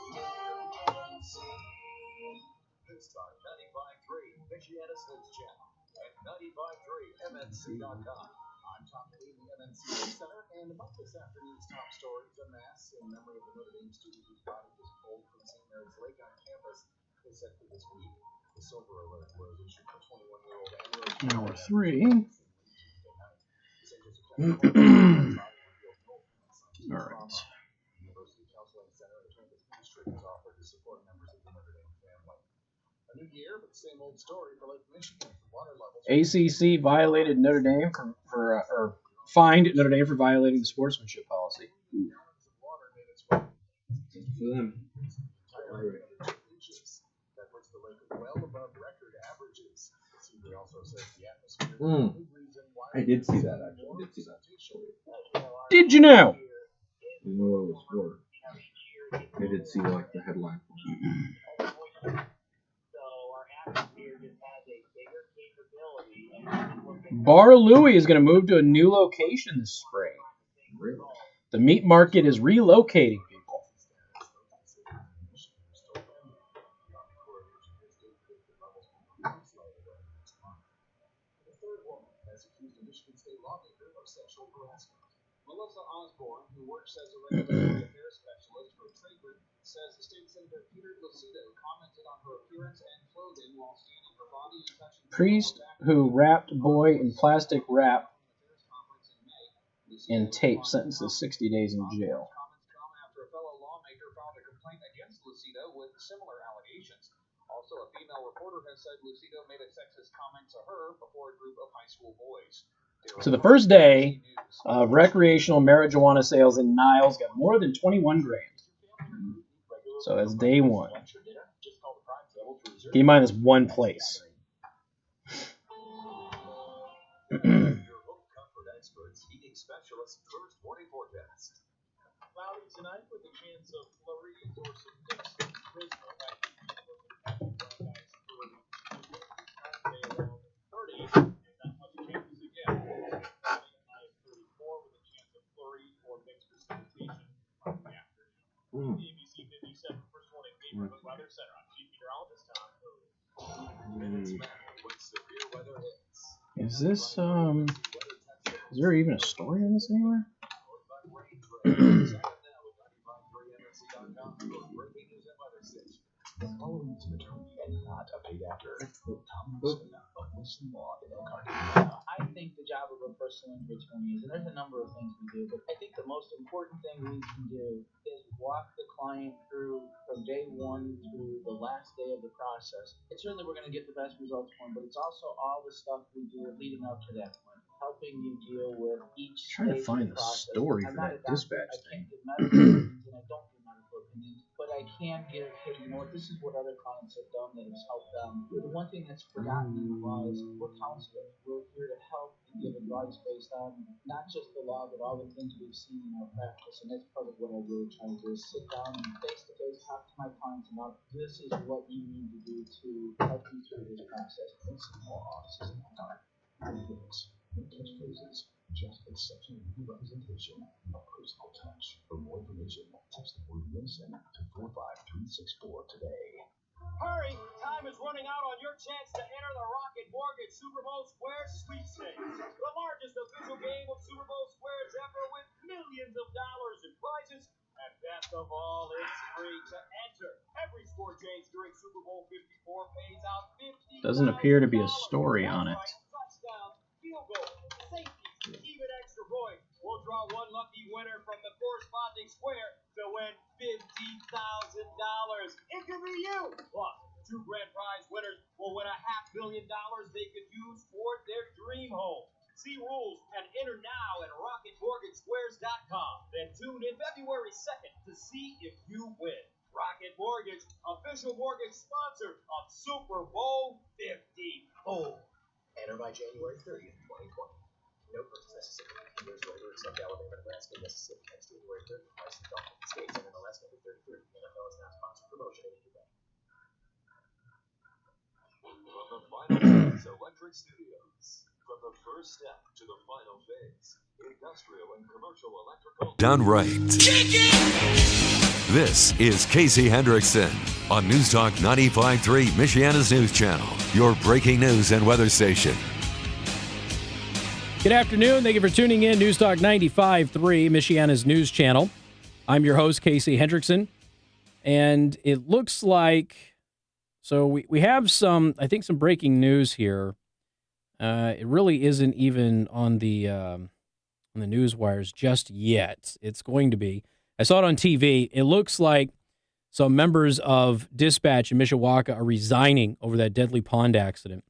News Talk 95.3, Michiana's News Channel, and 95.3 MNC.com. I'm Tom Lee, the MNC News Center, and among this afternoon's top stories, a mass in memory of the Notre Dame student whose body was pulled from St. Mary's Lake on campus is set for this week. The silver alert was issued for 21-year-old Hour 3. All right. University Counseling Center and campus administrators offered to support members of the Notre Dame family. A new year, but the same old story for Lake Michigan. Water levels. ACC violated Notre Dame or fined Notre Dame for violating the sportsmanship policy. For them. That puts the lake well above record averages. CB also says the atmosphere. I did see that actually. I did see that story. Did you know? You know what it was for. I did see like the headline. Bar Louie is going to move to a new location this spring. Really? The meat market is relocating people. Melissa Osborne, who works as a regulatory affairs specialist for Trade Group, says State Senator Peter Lucido commented on her appearance and clothing while scanning her body and touching Priest who wrapped boy in plastic wrap in tape sentenced to 60 days in jail. Comments come after a fellow lawmaker filed a complaint against Lucido with similar allegations. Also, a female reporter has said Lucido made a sexist comment to her before a group of high school boys. So the first day of recreational marijuana sales in Niles got more than 21 grand. So that's day 1. Keep in mind, this one place. Cloudy tonight with a chance of flurries or some mixed drizzle. ABC 57 first morning neighborhood weather center. I'm Chief Meteorologist Tom Lee. Is this is there even a story in this anywhere? I think the job of a personal injury attorney is, and there's a number of things we do, but I think the most important thing we can do is walk the client through from day 1 through the last day of the process. And certainly we're going to get the best results for them, but it's also all the stuff we do leading up to that point, helping you deal with each I'm trying to stage find of the process. story I'm for not that a doctor. dispatch I thing. can't give medical opinions, and I don't give medical political opinions, but I can give, hey, you know what, this is what other clients have done that has helped them. The one thing that's forgotten in the law is we're counselors. We're here to help and give advice based on not just the law, but all the things we've seen in our practice. And that's part of what I really try to do is sit down and face-to-face talk to my clients about this is what you need to do to help you through this process. It's law offices in our gimmicks, catchphrases, just exceptional representation, a personal touch. For more information, text the word Wilson to 45364 today. Hurry! Time is running out on your chance to enter the Rocket Mortgage Super Bowl Square Sweepstakes, the largest official game of Super Bowl Squares ever, with millions of dollars in prizes. And best of all, it's free to enter. Every score changed during Super Bowl 54 pays out $50,000. Doesn't appear to be a story on it. Touchdown, field goal, safety, even extra point. We'll draw one lucky winner from the corresponding square to win $50,000. It could be you. Plus, 2 grand prize winners will win $500 million they could use toward their dream home. See rules and enter now at RocketMortgageSquares.com. Then tune in February 2nd to see if you win. Rocket Mortgage, official mortgage sponsor of Super Bowl 54. Enter by January 30th, 2020. No purchase necessary. Years later, except Alabama, Nebraska, Mississippi. Next January 30th, prices don't hit states and MLS number 33. NFL is not sponsored promotion in any event. From the Final Phase Electric Studios, from the first step to the final phase, industrial and commercial electrical done right. This is Casey Hendrickson on News Talk 95.3, Michiana's news channel, your breaking news and weather station. Good afternoon. Thank you for tuning in. News Talk 95.3, Michiana's news channel. I'm your host, Casey Hendrickson. And it looks like, so we have some breaking news here. It really isn't even on the news wires just yet. It's going to be. I saw it on TV. It looks like some members of dispatch in Mishawaka are resigning over that deadly pond accident.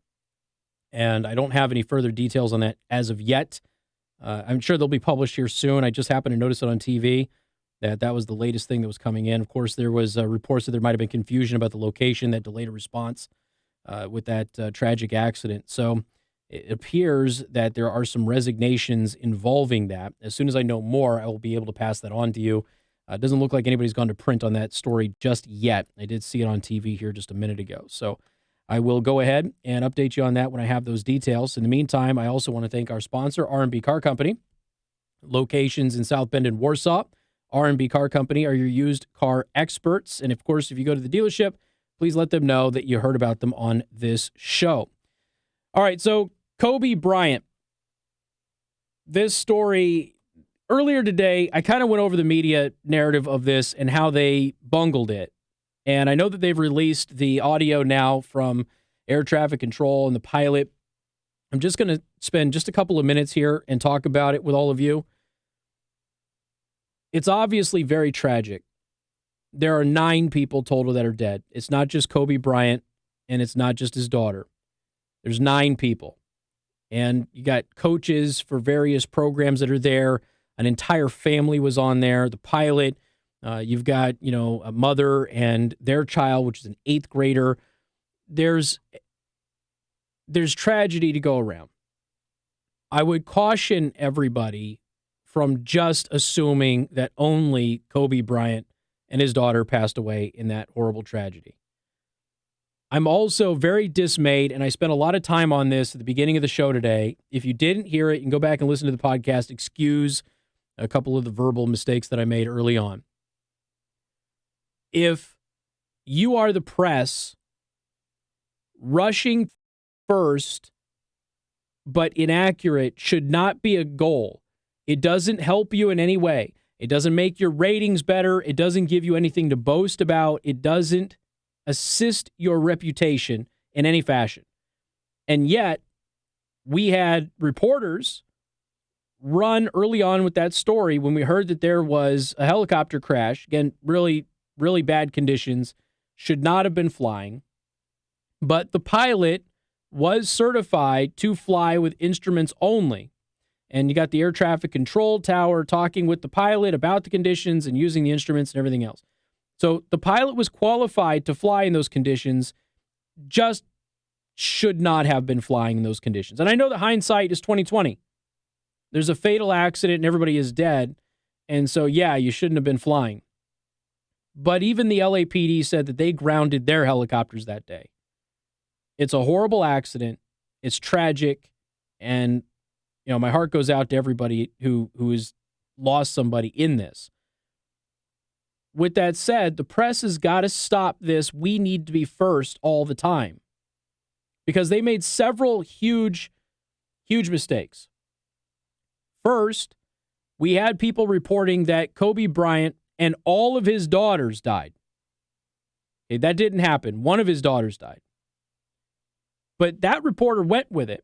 And I don't have any further details on that as of yet. I'm sure they'll be published here soon. I just happened to notice it on TV that was the latest thing that was coming in. Of course, there was reports that there might have been confusion about the location that delayed a response with that tragic accident. So it appears that there are some resignations involving that. As soon as I know more, I will be able to pass that on to you. It doesn't look like anybody's gone to print on that story just yet. I did see it on TV here just a minute ago. So I will go ahead and update you on that when I have those details. In the meantime, I also want to thank our sponsor, R&B Car Company. Locations in South Bend and Warsaw. R&B Car Company are your used car experts. And, of course, if you go to the dealership, please let them know that you heard about them on this show. All right, so Kobe Bryant. This story, earlier today, I kind of went over the media narrative of this and how they bungled it. And I know that they've released the audio now from air traffic control and the pilot. I'm just going to spend just a couple of minutes here and talk about it with all of you. It's obviously very tragic. There are 9 people total that are dead. It's not just Kobe Bryant, and it's not just his daughter. There's 9 people. And you got coaches for various programs that are there. An entire family was on there. The pilot. You've got, a mother and their child, which is an 8th grader. There's tragedy to go around. I would caution everybody from just assuming that only Kobe Bryant and his daughter passed away in that horrible tragedy. I'm also very dismayed, and I spent a lot of time on this at the beginning of the show today. If you didn't hear it, you can go back and listen to the podcast. Excuse a couple of the verbal mistakes that I made early on. If you are the press, rushing first but inaccurate should not be a goal. It doesn't help you in any way. It doesn't make your ratings better. It doesn't give you anything to boast about. It doesn't assist your reputation in any fashion. And yet, we had reporters run early on with that story when we heard that there was a helicopter crash. Again, really, really bad conditions, should not have been flying. But the pilot was certified to fly with instruments only. And you got the air traffic control tower talking with the pilot about the conditions and using the instruments and everything else. So the pilot was qualified to fly in those conditions, just should not have been flying in those conditions. And I know that hindsight is 2020. There's a fatal accident and everybody is dead. And so, yeah, you shouldn't have been flying. But even the LAPD said that they grounded their helicopters that day. It's a horrible accident. It's tragic. And, you know, my heart goes out to everybody who has lost somebody in this. With that said, the press has got to stop this. We need to be first all the time. Because they made several huge mistakes. First, we had people reporting that Kobe Bryant and all of his daughters died. Okay, that didn't happen. One of his daughters died. But that reporter went with it.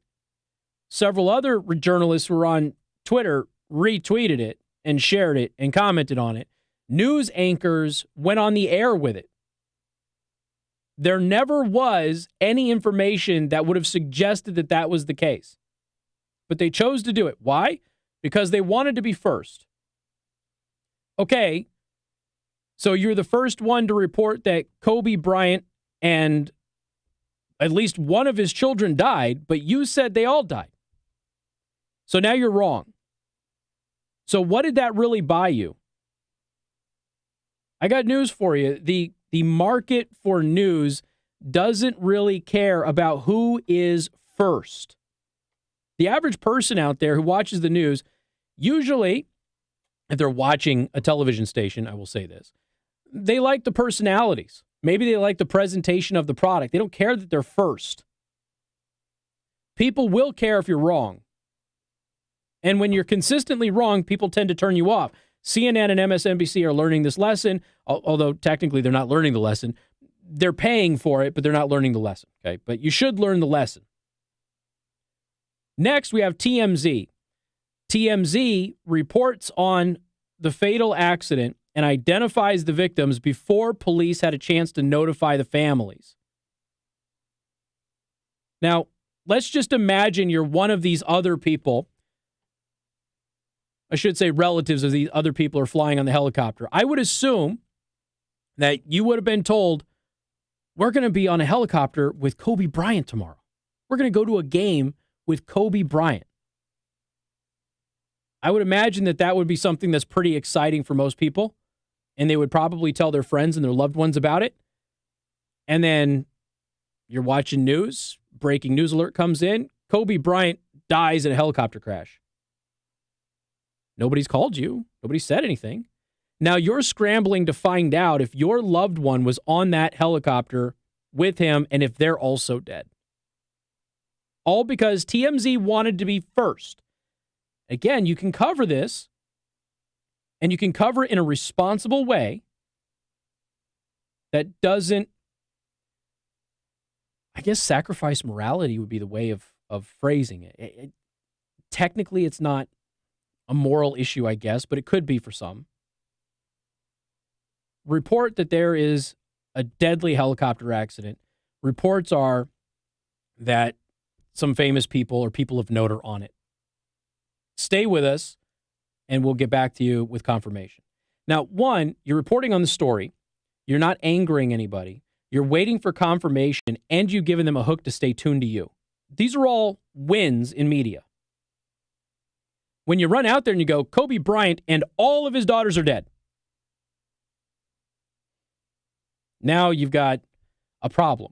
Several other journalists who were on Twitter retweeted it and shared it and commented on it. News anchors went on the air with it. There never was any information that would have suggested that that was the case. But they chose to do it. Why? Because they wanted to be first. Okay, so you're the first one to report that Kobe Bryant and at least one of his children died, but you said they all died. So now you're wrong. So what did that really buy you? I got news for you. The market for news doesn't really care about who is first. The average person out there who watches the news, usually, if they're watching a television station, I will say this, they like the personalities. Maybe they like the presentation of the product. They don't care that they're first. People will care if you're wrong. And when you're consistently wrong, people tend to turn you off. CNN and MSNBC are learning this lesson, although technically they're not learning the lesson. They're paying for it, but they're not learning the lesson. Okay, but you should learn the lesson. Next, we have TMZ. TMZ reports on the fatal accident and identifies the victims before police had a chance to notify the families. Now, let's just imagine you're one of these other people. I should say relatives of these other people are flying on the helicopter. I would assume that you would have been told, we're going to be on a helicopter with Kobe Bryant tomorrow. We're going to go to a game with Kobe Bryant. I would imagine that that would be something that's pretty exciting for most people, and they would probably tell their friends and their loved ones about it. And then you're watching news, breaking news alert comes in, Kobe Bryant dies in a helicopter crash. Nobody's called you. Nobody said anything. Now you're scrambling to find out if your loved one was on that helicopter with him and if they're also dead. All because TMZ wanted to be first. Again, you can cover this, and you can cover it in a responsible way that doesn't, I guess, sacrifice morality would be the way of phrasing it. Technically, it's not a moral issue, I guess, but it could be for some. Report that there is a deadly helicopter accident. Reports are that some famous people or people of note are on it. Stay with us, and we'll get back to you with confirmation. Now, one, you're reporting on the story. You're not angering anybody. You're waiting for confirmation, and you've given them a hook to stay tuned to you. These are all wins in media. When you run out there and you go, Kobe Bryant and all of his daughters are dead. Now you've got a problem.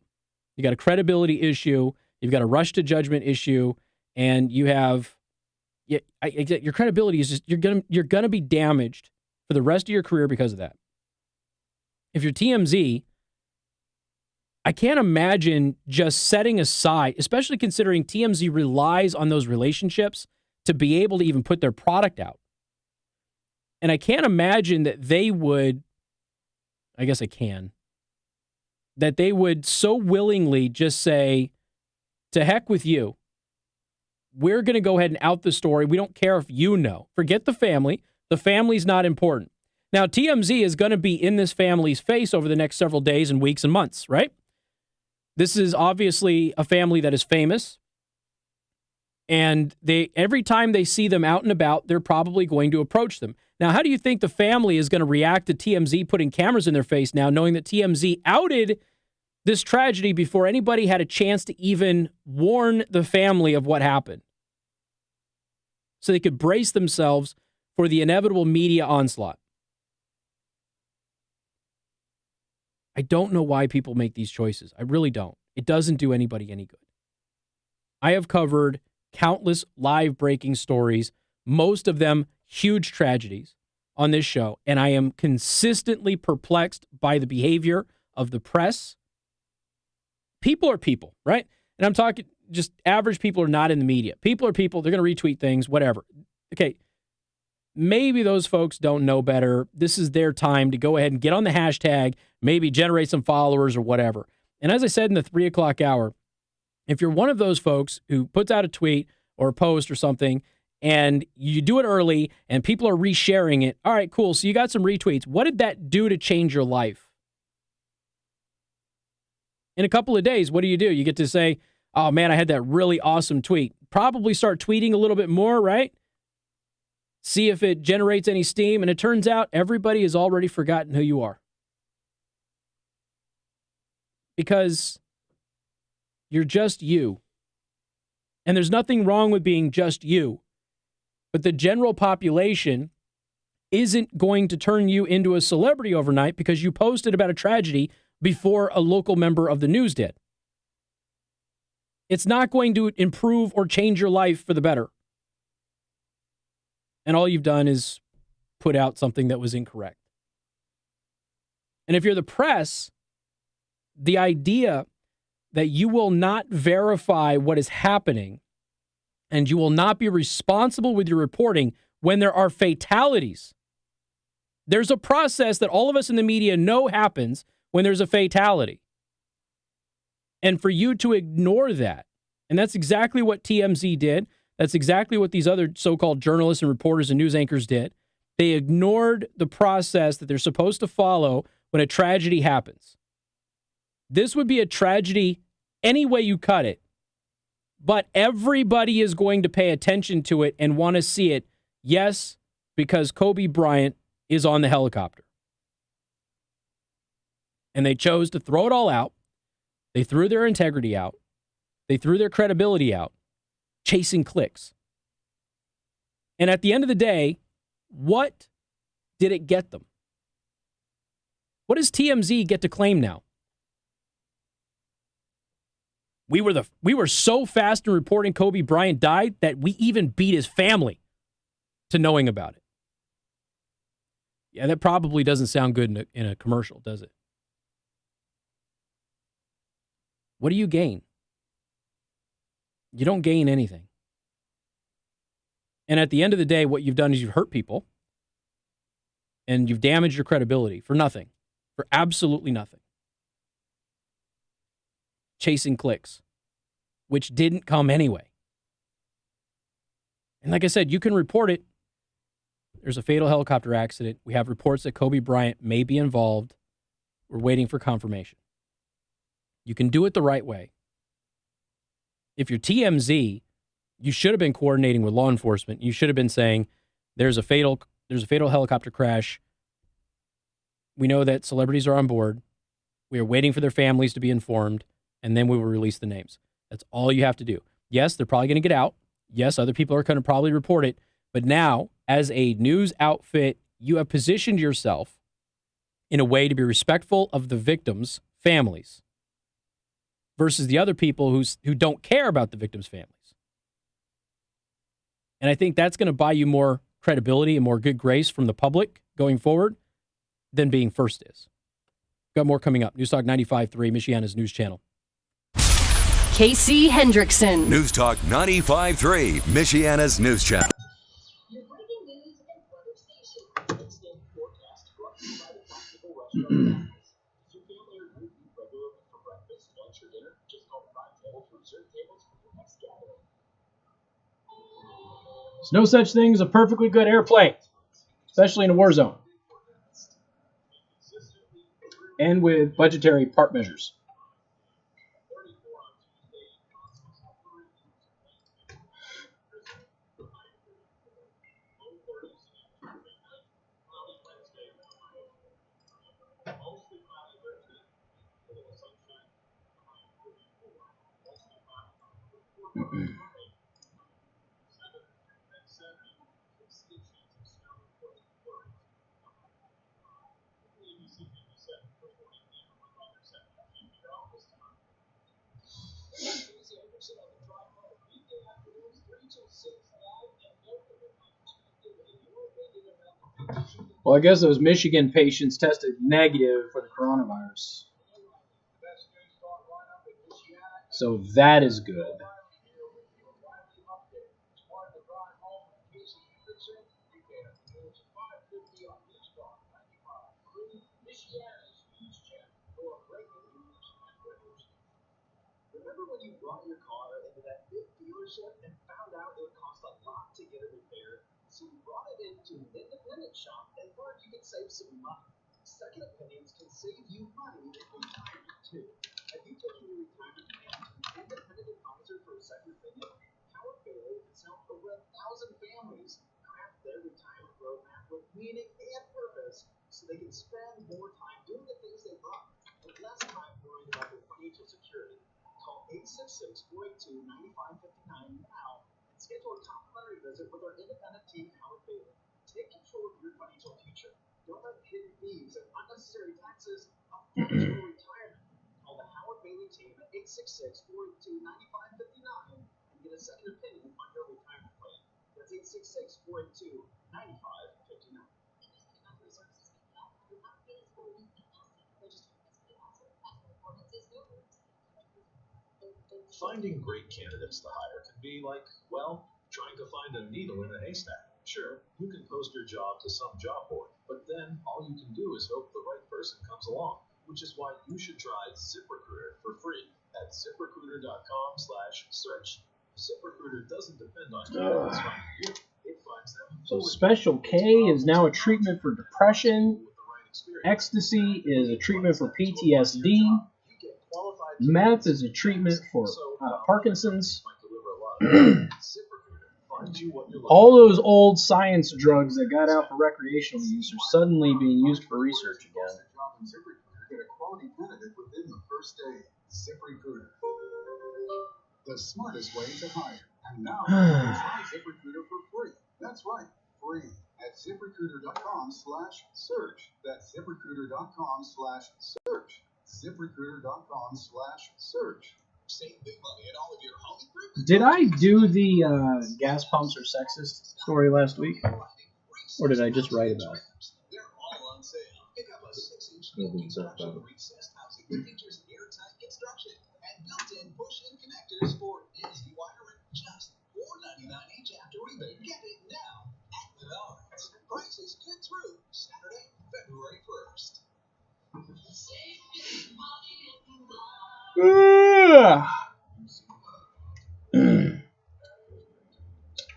You got a credibility issue. You've got a rush to judgment issue, and you have your credibility is just you're gonna be damaged for the rest of your career because of that. If you're TMZ, I can't imagine just setting aside, especially considering TMZ relies on those relationships to be able to even put their product out. And I can't imagine that they would, I guess I can, that they would so willingly just say, to heck with you. We're going to go ahead and out the story. We don't care if you know. Forget the family. The family's not important. Now, TMZ is going to be in this family's face over the next several days and weeks and months, right? This is obviously a family that is famous. And every time they see them out and about, they're probably going to approach them. Now, how do you think the family is going to react to TMZ putting cameras in their face now, knowing that TMZ outed this tragedy before anybody had a chance to even warn the family of what happened? So they could brace themselves for the inevitable media onslaught. I don't know why people make these choices. I really don't. It doesn't do anybody any good. I have covered countless live breaking stories, most of them huge tragedies on this show, and I am consistently perplexed by the behavior of the press. People are people, right? And I'm talking just average people are not in the media. People are people. They're going to retweet things, whatever. Okay, maybe those folks don't know better. This is their time to go ahead and get on the hashtag, maybe generate some followers or whatever. And as I said in the 3 o'clock hour, if you're one of those folks who puts out a tweet or a post or something and you do it early and people are resharing it, all right, cool. So you got some retweets. What did that do to change your life? In a couple of days, what do? You get to say, oh man, I had that really awesome tweet. Probably start tweeting a little bit more, right? See if it generates any steam. And it turns out everybody has already forgotten who you are. Because you're just you. And there's nothing wrong with being just you. But the general population isn't going to turn you into a celebrity overnight because you posted about a tragedy before a local member of the news did. It's not going to improve or change your life for the better. And all you've done is put out something that was incorrect. And if you're the press, the idea that you will not verify what is happening and you will not be responsible with your reporting when there are fatalities. There's a process that all of us in the media know happens when there's a fatality. And for you to ignore that, and that's exactly what TMZ did. That's exactly what these other so-called journalists and reporters and news anchors did. They ignored the process that they're supposed to follow when a tragedy happens. This would be a tragedy any way you cut it, but everybody is going to pay attention to it and want to see it, yes, because Kobe Bryant is on the helicopter. And they chose to throw it all out. They threw their integrity out. They threw their credibility out, chasing clicks. And at the end of the day, what did it get them? What does TMZ get to claim now? We were so fast in reporting Kobe Bryant died that we even beat his family to knowing about it. Yeah, that probably doesn't sound good in a commercial, does it? What do you gain? You don't gain anything. And at the end of the day, what you've done is you've hurt people and you've damaged your credibility for nothing, for absolutely nothing. Chasing clicks, which didn't come anyway. And like I said, you can report it. There's a fatal helicopter accident. We have reports that Kobe Bryant may be involved. We're waiting for confirmation. You can do it the right way. If you're TMZ, you should have been coordinating with law enforcement. You should have been saying, there's a fatal helicopter crash. We know that celebrities are on board. We are waiting for their families to be informed, and then we will release the names. That's all you have to do. Yes, they're probably going to get out. Yes, other people are going to probably report it. But now, as a news outfit, you have positioned yourself in a way to be respectful of the victims' families versus the other people who don't care about the victims' families. And I think that's going to buy you more credibility and more good grace from the public going forward than being first is. Got more coming up. News Talk 95.3, Michiana's news channel. Casey Hendrickson. News Talk 95.3, Michiana's news channel. Your breaking news and weather station. Instant forecast brought to you by the Practical Restaurant. Is your family or group eat regularly for breakfast, lunch, or dinner? Just call the 5 tables to reserve tables for your next gathering. There's no such thing as a perfectly good airplane, especially in a war zone. And with budgetary part measures. Well, I guess those Michigan patients tested negative for the coronavirus. So that is good. Remember when you brought your car into that big dealership and found out it would cost a lot to get it repaired? So you brought it into an independent shop and learned you could save some money. Second opinions can save you money in retirement too. Have you taken your retirement plan to an independent advisor for a second opinion? Howard Bailey has helped over 1,000 families craft their retirement roadmap with meaning and purpose so they can spend more time doing the things they love and less time worrying about their financial security. Call 866-482-9559 now and schedule a complimentary visit with our independent team, Howard Bailey. Take control of your financial future. Don't let hidden fees and unnecessary taxes affect your retirement. Call the Howard Bailey team at 866-482-9559 and get a second opinion on your retirement plan. That's 866-482-9559. Finding great candidates to hire can be like, well, trying to find a needle in a haystack. Sure, you can post your job to some job board, but then all you can do is hope the right person comes along, which is why you should try ZipRecruiter for free at ZipRecruiter.com/search. ZipRecruiter doesn't depend on candidates finding you. It finds them. So Special K is now a treatment for depression. Ecstasy is a treatment for PTSD. Meth is a treatment for Parkinson's. All those old science drugs that got out for recreational use are suddenly being used for research again. Get a quality candidate within the first day. ZipRecruiter, the smartest way to hire. And now you can try ZipRecruiter for free. That's right, free at ZipRecruiter.com/search. That's ZipRecruiter.com/search. ZipRecruiter.com/search. Save big money at all of your home improvement. Did I do the gas pumps are sexist story last week? Or did I just write about it? They're all on sale. Pick up a 6-inch construction recessed housing that features airtight construction and built-in push-in connectors for easy wiring. Just $4.99 each after rebate. Get it now at Menards. Prices good through Saturday, February 1st.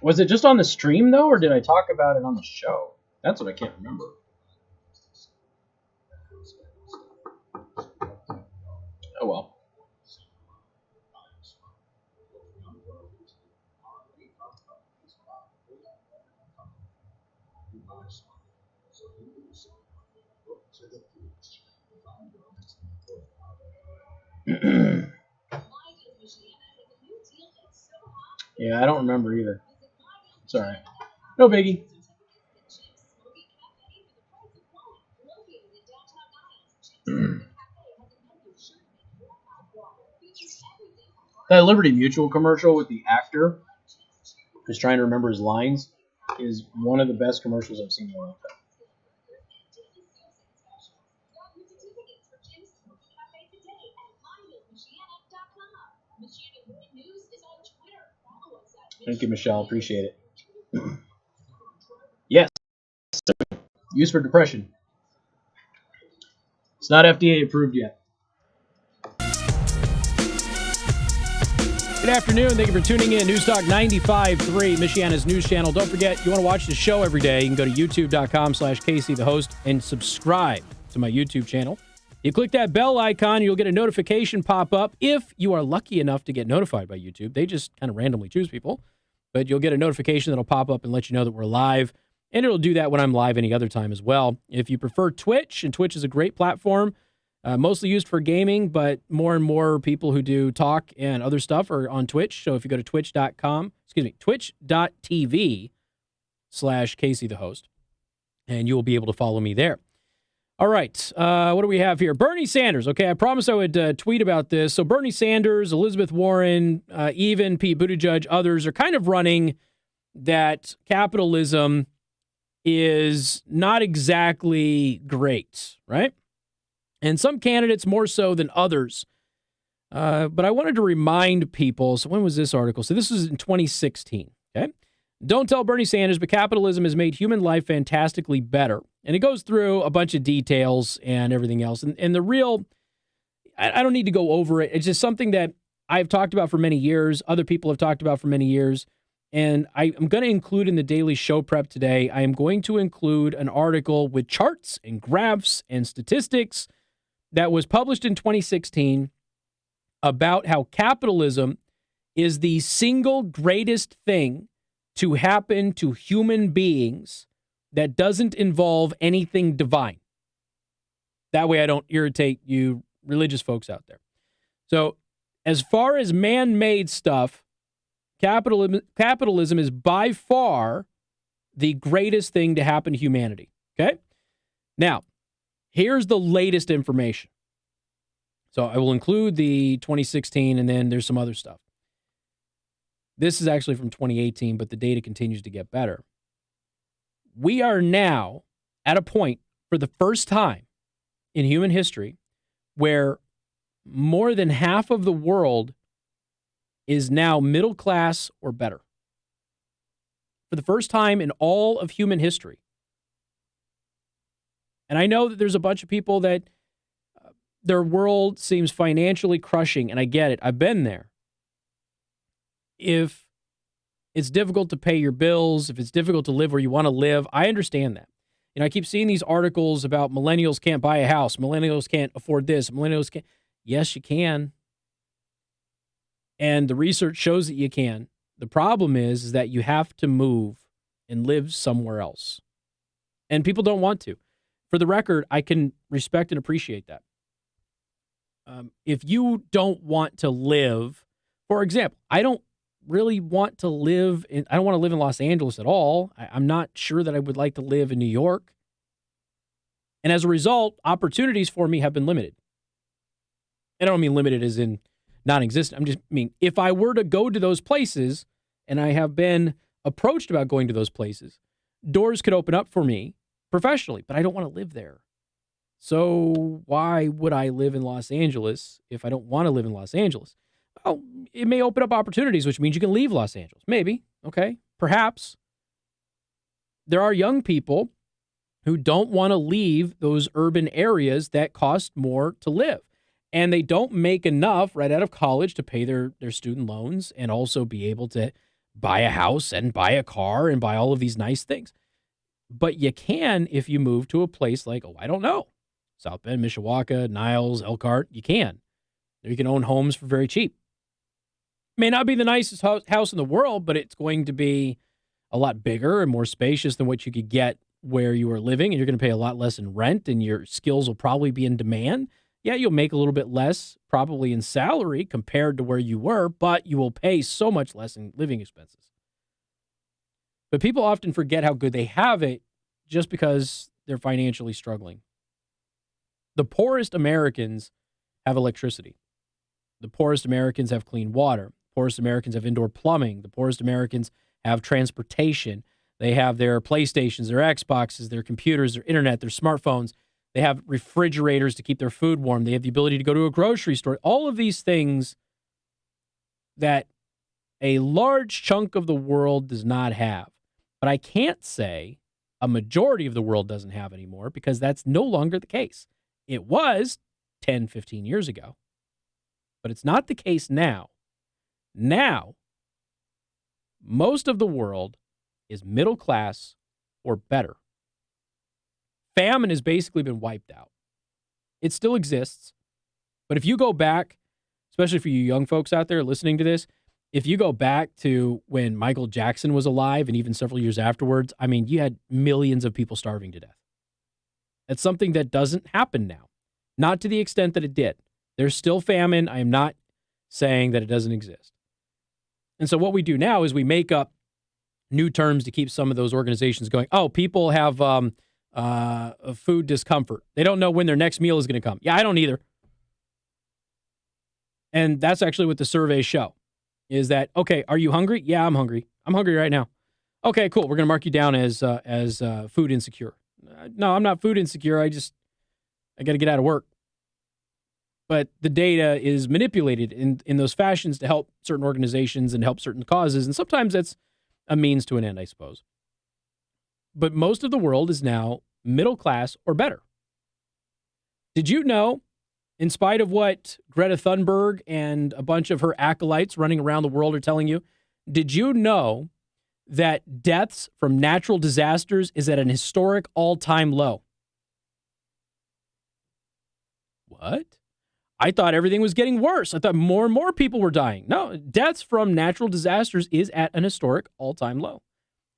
Was it just on the stream though, or did I talk about it on the show? That's what I can't remember. Oh well. Yeah, I don't remember either. It's alright. No biggie. That Liberty Mutual commercial with the actor who's trying to remember his lines is one of the best commercials I've seen in a long time. Thank you, Michelle. Appreciate it. Yes. Use for depression. It's not FDA approved yet. Good afternoon. Thank you for tuning in. News Talk 95.3, Michiana's news channel. Don't forget, you want to watch the show every day, you can go to youtube.com/Casey the host and subscribe to my YouTube channel. You click that bell icon, you'll get a notification pop up if you are lucky enough to get notified by YouTube. They just kind of randomly choose people. But you'll get a notification that'll pop up and let you know that we're live. And it'll do that when I'm live any other time as well. If you prefer Twitch, and Twitch is a great platform, Mostly used for gaming, but more and more people who do talk and other stuff are on Twitch. So if you go to twitch.tv/Casey the host, and you will be able to follow me there. All right. What do we have here? Bernie Sanders. Okay, I promised I would tweet about this. So Bernie Sanders, Elizabeth Warren, even Pete Buttigieg, others are kind of running that capitalism is not exactly great, right? And some candidates more so than others. But I wanted to remind people, so when was this article? So this was in 2016, okay? Don't tell Bernie Sanders, but capitalism has made human life fantastically better. And it goes through a bunch of details and everything else. And the real, I don't need to go over it. It's just something that I've talked about for many years. Other people have talked about for many years. And I'm going to include in the daily show prep today, I am going to include an article with charts and graphs and statistics that was published in 2016 about how capitalism is the single greatest thing to happen to human beings that doesn't involve anything divine. That way I don't irritate you religious folks out there. So as far as man-made stuff, capitalism is by far the greatest thing to happen to humanity. Okay? Now, here's the latest information. So I will include the 2016, and then there's some other stuff. This is actually from 2018, but the data continues to get better. We are now at a point for the first time in human history where more than half of the world is now middle class or better. For the first time in all of human history. And I know that there's a bunch of people that their world seems financially crushing, and I get it. I've been there. If it's difficult to pay your bills, if it's difficult to live where you want to live, I understand that. You know, I keep seeing these articles about millennials can't buy a house, millennials can't afford this, millennials can't. Yes, you can. And the research shows that you can. The problem is that you have to move and live somewhere else. And people don't want to. For the record, I can respect and appreciate that. If you don't want to live, for example, I don't really want to live in, I don't want to live in Los Angeles at all. I'm not sure that I would like to live in New York. And as a result, opportunities for me have been limited. And I don't mean limited as in non-existent. I'm just mean, if I were to go to those places, and I have been approached about going to those places, doors could open up for me professionally, but I don't want to live there. So why would I live in Los Angeles if I don't want to live in Los Angeles? Well, it may open up opportunities, which means you can leave Los Angeles. Maybe. Okay. Perhaps. There are young people who don't want to leave those urban areas that cost more to live. And they don't make enough right out of college to pay their student loans and also be able to buy a house and buy a car and buy all of these nice things. But you can if you move to a place like, I don't know, South Bend, Mishawaka, Niles, Elkhart. You can. You can own homes for very cheap. May not be the nicest house in the world, but it's going to be a lot bigger and more spacious than what you could get where you are living, and you're going to pay a lot less in rent, and your skills will probably be in demand. Yeah, you'll make a little bit less probably in salary compared to where you were, but you will pay so much less in living expenses. But people often forget how good they have it just because they're financially struggling. The poorest Americans have electricity. The poorest Americans have clean water. The poorest Americans have indoor plumbing. The poorest Americans have transportation. They have their PlayStations, their Xboxes, their computers, their internet, their smartphones. They have refrigerators to keep their food warm. They have the ability to go to a grocery store. All of these things that a large chunk of the world does not have. But I can't say a majority of the world doesn't have anymore because that's no longer the case. It was 10, 15 years ago. But it's not the case now. Now, most of the world is middle class or better. Famine has basically been wiped out. It still exists. But if you go back, especially for you young folks out there listening to this, if you go back to when Michael Jackson was alive and even several years afterwards, I mean, you had millions of people starving to death. That's something that doesn't happen now. Not to the extent that it did. There's still famine. I am not saying that it doesn't exist. And so what we do now is we make up new terms to keep some of those organizations going. Oh, people have food discomfort. They don't know when their next meal is going to come. Yeah, I don't either. And that's actually what the surveys show, is that, okay, are you hungry? Yeah, I'm hungry. I'm hungry right now. Okay, cool. We're going to mark you down as food insecure. No, I'm not food insecure. I got to get out of work. But the data is manipulated in those fashions to help certain organizations and help certain causes. And sometimes that's a means to an end, I suppose. But most of the world is now middle class or better. Did you know, in spite of what Greta Thunberg and a bunch of her acolytes running around the world are telling you, did you know that deaths from natural disasters is at an historic all-time low? What? I thought everything was getting worse. I thought more and more people were dying. No, deaths from natural disasters is at an historic all-time low.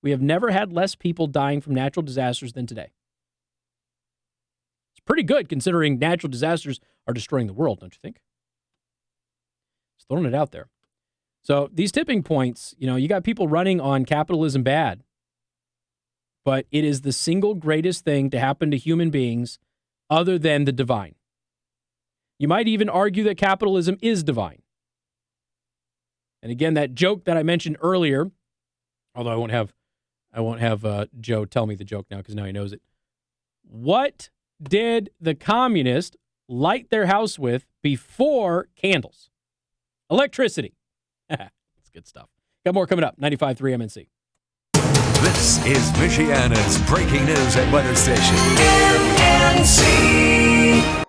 We have never had less people dying from natural disasters than today. It's pretty good considering natural disasters are destroying the world, don't you think? Just throwing it out there. So these tipping points, you got people running on capitalism bad, but it is the single greatest thing to happen to human beings other than the divine. You might even argue that capitalism is divine. And again, that joke that I mentioned earlier, although I won't have Joe tell me the joke now because now he knows it. What did the communists light their house with before candles? Electricity. That's good stuff. Got more coming up. 95.3 MNC. This is Michiana's breaking news and weather station. MNC.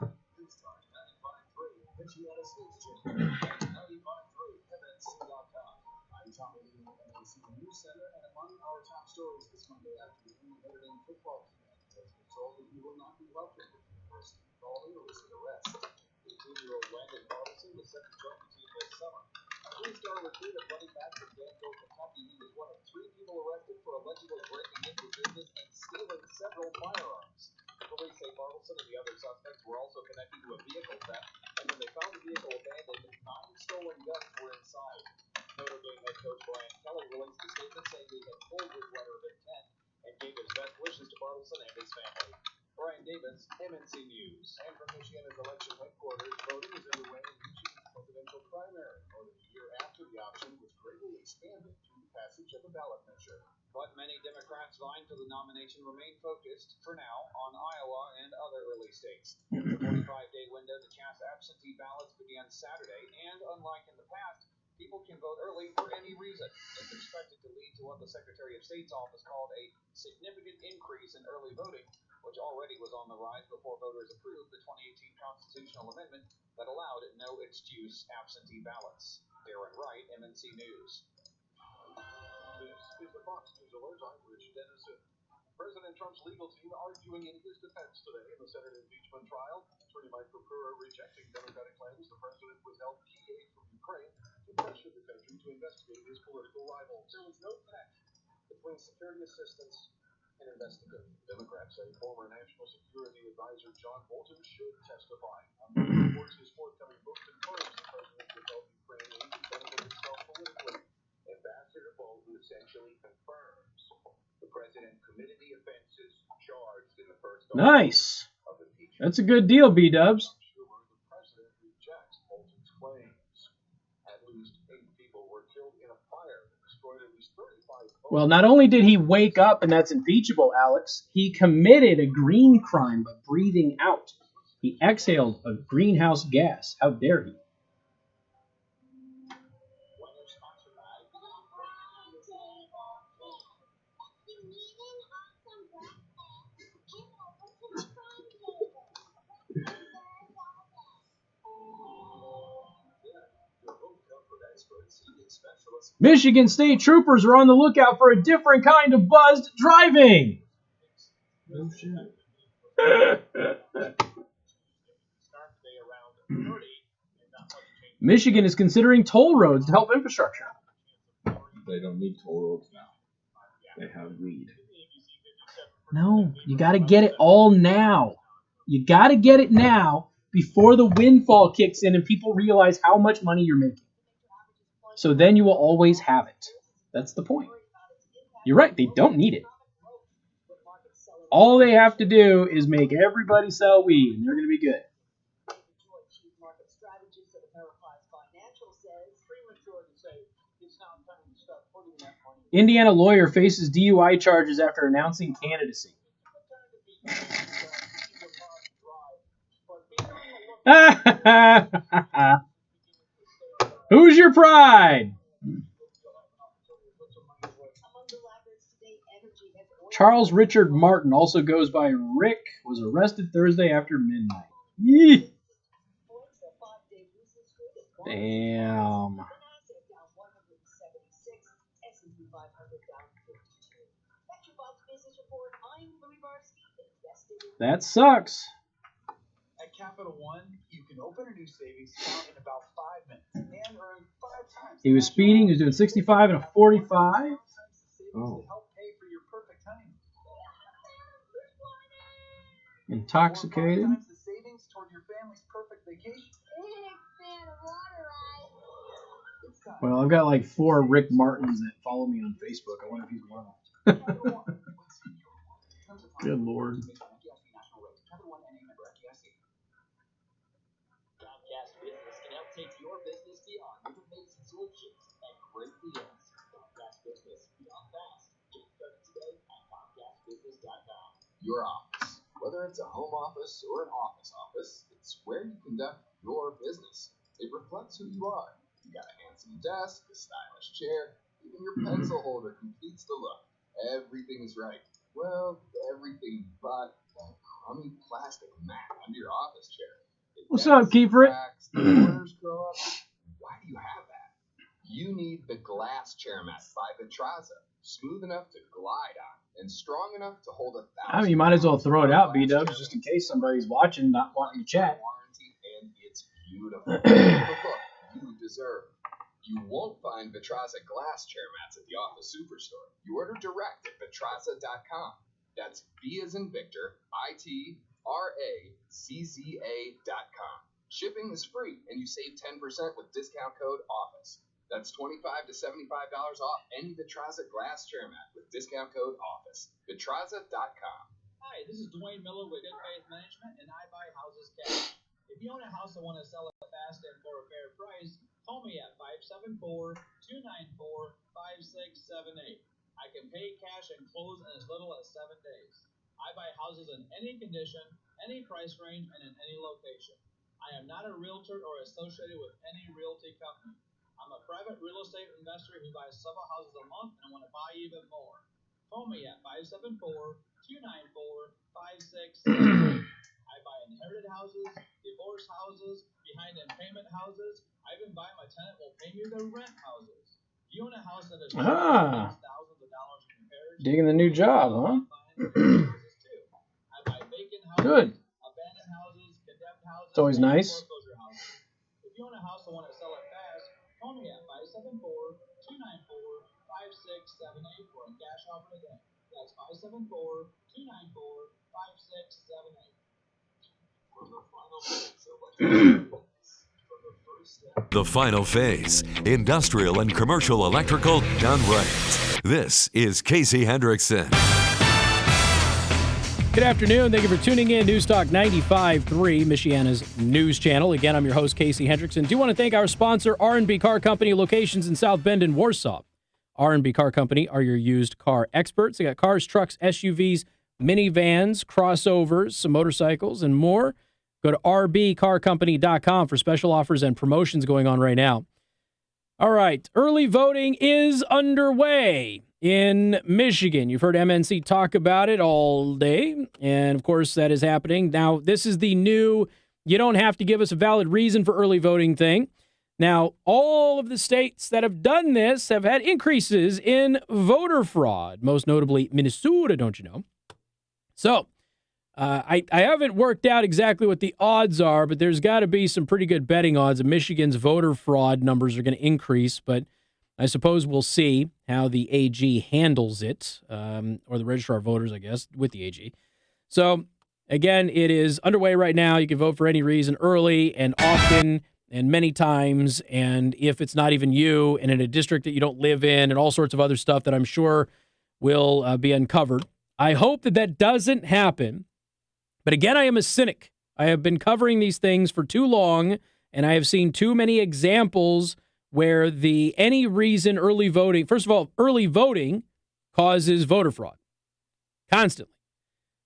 I'm Tommy Lee, MNC News Center, and among our top stories this Monday afternoon, Notre Dame football team has been told that he will not be welcome at the university following a recent arrest. 18-year-old Landon Carlson was set to join the team this summer. A three-star recruit and running back from Danville, Kentucky, he was one of 3 people arrested for allegedly breaking into business and stealing several firearms. Police say Carlson and the other suspects were also connected to a vehicle theft, and when they found the vehicle abandoned, 9 stolen guns were inside. Notre Dame head coach Brian Kelly released a statement saying he had pulled his letter of intent and gave his best wishes to Carlson and his family. Brian Davis, MNC News. And from Michiana's election headquarters, voting is underway in Michigan's presidential primary, more than a year after the option was greatly expanded through the passage of a ballot measure. But many Democrats vying for the nomination remain focused, for now, on Iowa and other early states. The 45-day window to cast absentee ballots began Saturday, and unlike in the past, people can vote early for any reason. It's expected to lead to what the Secretary of State's office called a significant increase in early voting, which already was on the rise before voters approved the 2018 constitutional amendment that allowed no-excuse absentee ballots. Darren Wright, MNC News. This is the Fox News Alert. I'm Rich Dennison. President Trump's legal team arguing in his defense today in the Senate impeachment trial. Attorney Mike Purpura rejecting Democratic claims the president withheld key aid from Ukraine to pressure the country to investigate his political rivals. There was no connection between security assistance and investigation. Democrats say former National Security Advisor John Bolton should testify. Reports his forthcoming book confirms the president withheld Ukraine aid to benefit himself politically. Ambassador Bolton essentially confirms the president committed the offenses charged in the first Nice. That's a good deal, B-dubs. The president rejects Bolton's claims. At least 8 people were killed in a fire that destroyed at least 35 homes. Well, not only did he wake up, and that's impeachable, Alex, he committed a green crime by breathing out. He exhaled a greenhouse gas. How dare he? Michigan State troopers are on the lookout for a different kind of buzzed driving. No shit. Michigan is considering toll roads to help infrastructure. They don't need toll roads now. They have weed. No, you got to get it all now. You got to get it now before the windfall kicks in and people realize how much money you're making. So then you will always have it. That's the point. You're right. They don't need it. All they have to do is make everybody sell weed, and they're going to be good. Indiana lawyer faces DUI charges after announcing candidacy. Who's your pride? Charles Richard Martin, also goes by Rick, was arrested Thursday after midnight. Yee. Damn. That sucks. At Capital One, you can open a new savings account in about 5 minutes and earn 5 times. He was speeding. He was doing 65 and a 45. Oh. Intoxicated. The savings toward your family's perfect vacation. Well, I've got like 4 Rick Martins that follow me on Facebook. I wonder if he's one of them. Good Lord. Comcast Business can help take your business beyond with amazing solutions and great deals. Comcast Business, beyond fast. Get started today at ComcastBusiness.com. Your office. Whether it's a home office or an office, it's where you conduct your business. It reflects who you are. You got a handsome desk, a stylish chair, even your pencil holder completes the look. Everything is right. Well, everything but that crummy plastic mat under your office chair. What's up, Keeper? The corners grow up. Why do you have that? You need the glass chair mat by Vitraza. Smooth enough to glide on and strong enough to hold 1,000. I mean, you might as well throw it out, B-Dubs, just in case somebody's watching, not wanting to chat. And it's beautiful. The look you deserve. You won't find Vitraza glass chair mats at the office superstore. You order direct at Vitraza.com. That's V as in Victor, ITRACZA.com. Shipping is free, and you save 10% with discount code OFFICE. That's $25 to $75 off any Vitraza glass chair mat with discount code OFFICE. Vitraza.com. Hi, this is Dwayne Miller with Good Faith Management, and I buy houses cash. If you own a house and want to sell it fast and for a fair price, call me at 574-294-5678. I can pay cash and close in as little as 7 days. I buy houses in any condition, any price range, and in any location. I am not a realtor or associated with any realty company. I'm a private real estate investor who buys several houses a month and want to buy even more. Call me at 574-294-5678. I buy inherited houses, divorce houses, behind in payment houses. I even buy my tenant will pay me their rent houses. You own a house that is thousands of dollars in repairs. Digging the new job, huh? I buy vacant houses, Good. abandoned houses, condemned houses. It's always nice. Foreclosure houses. If you own a house and want to sell it fast, call me at 574-294-5678 for a cash offer today. That's 574-294-5678. The final phase. Industrial and commercial electrical done right. This is Casey Hendrickson. Good afternoon. Thank you for tuning in. Newstalk 95.3, Michiana's news channel. Again, I'm your host, Casey Hendrickson. Do want to thank our sponsor, R&B Car Company, locations in South Bend and Warsaw. R&B Car Company are your used car experts. They got cars, trucks, SUVs, minivans, crossovers, some motorcycles, and more. Go to rbcarcompany.com for special offers and promotions going on right now. All right, early voting is underway in Michigan. You've heard MNC talk about it all day, and of course that is happening. Now, this is the new, you don't have to give us a valid reason for early voting thing. Now, all of the states that have done this have had increases in voter fraud, most notably Minnesota, don't you know? So, I haven't worked out exactly what the odds are, but there's got to be some pretty good betting odds that Michigan's voter fraud numbers are going to increase, but I suppose we'll see how the AG handles it, or the registrar of voters, I guess, with the AG. So Again, it is underway right now. You can vote for any reason early and often and many times. And if it's not even you and in a district that you don't live in and all sorts of other stuff that I'm sure will be uncovered. I hope that that doesn't happen. But again, I am a cynic. I have been covering these things for too long, and I have seen too many examples where the any reason early voting, first of all, early voting causes voter fraud constantly.